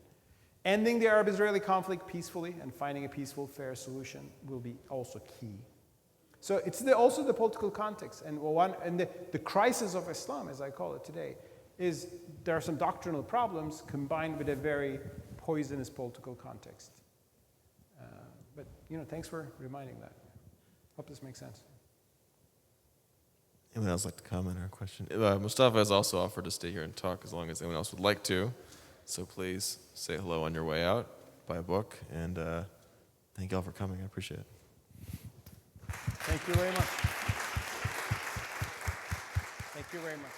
ending the Arab-Israeli conflict peacefully and finding a peaceful, fair solution will be also key. So it's also the political context, and the crisis of Islam, as I call it today, is there are some doctrinal problems combined with a very poisonous political context. But thanks for reminding that. Hope this makes sense. Anyone else like to comment or question? Mustafa has also offered to stay here and talk as long as anyone else would like to. So please say hello on your way out, buy a book, and thank you all for coming. I appreciate it. Thank you very much. Thank you very much.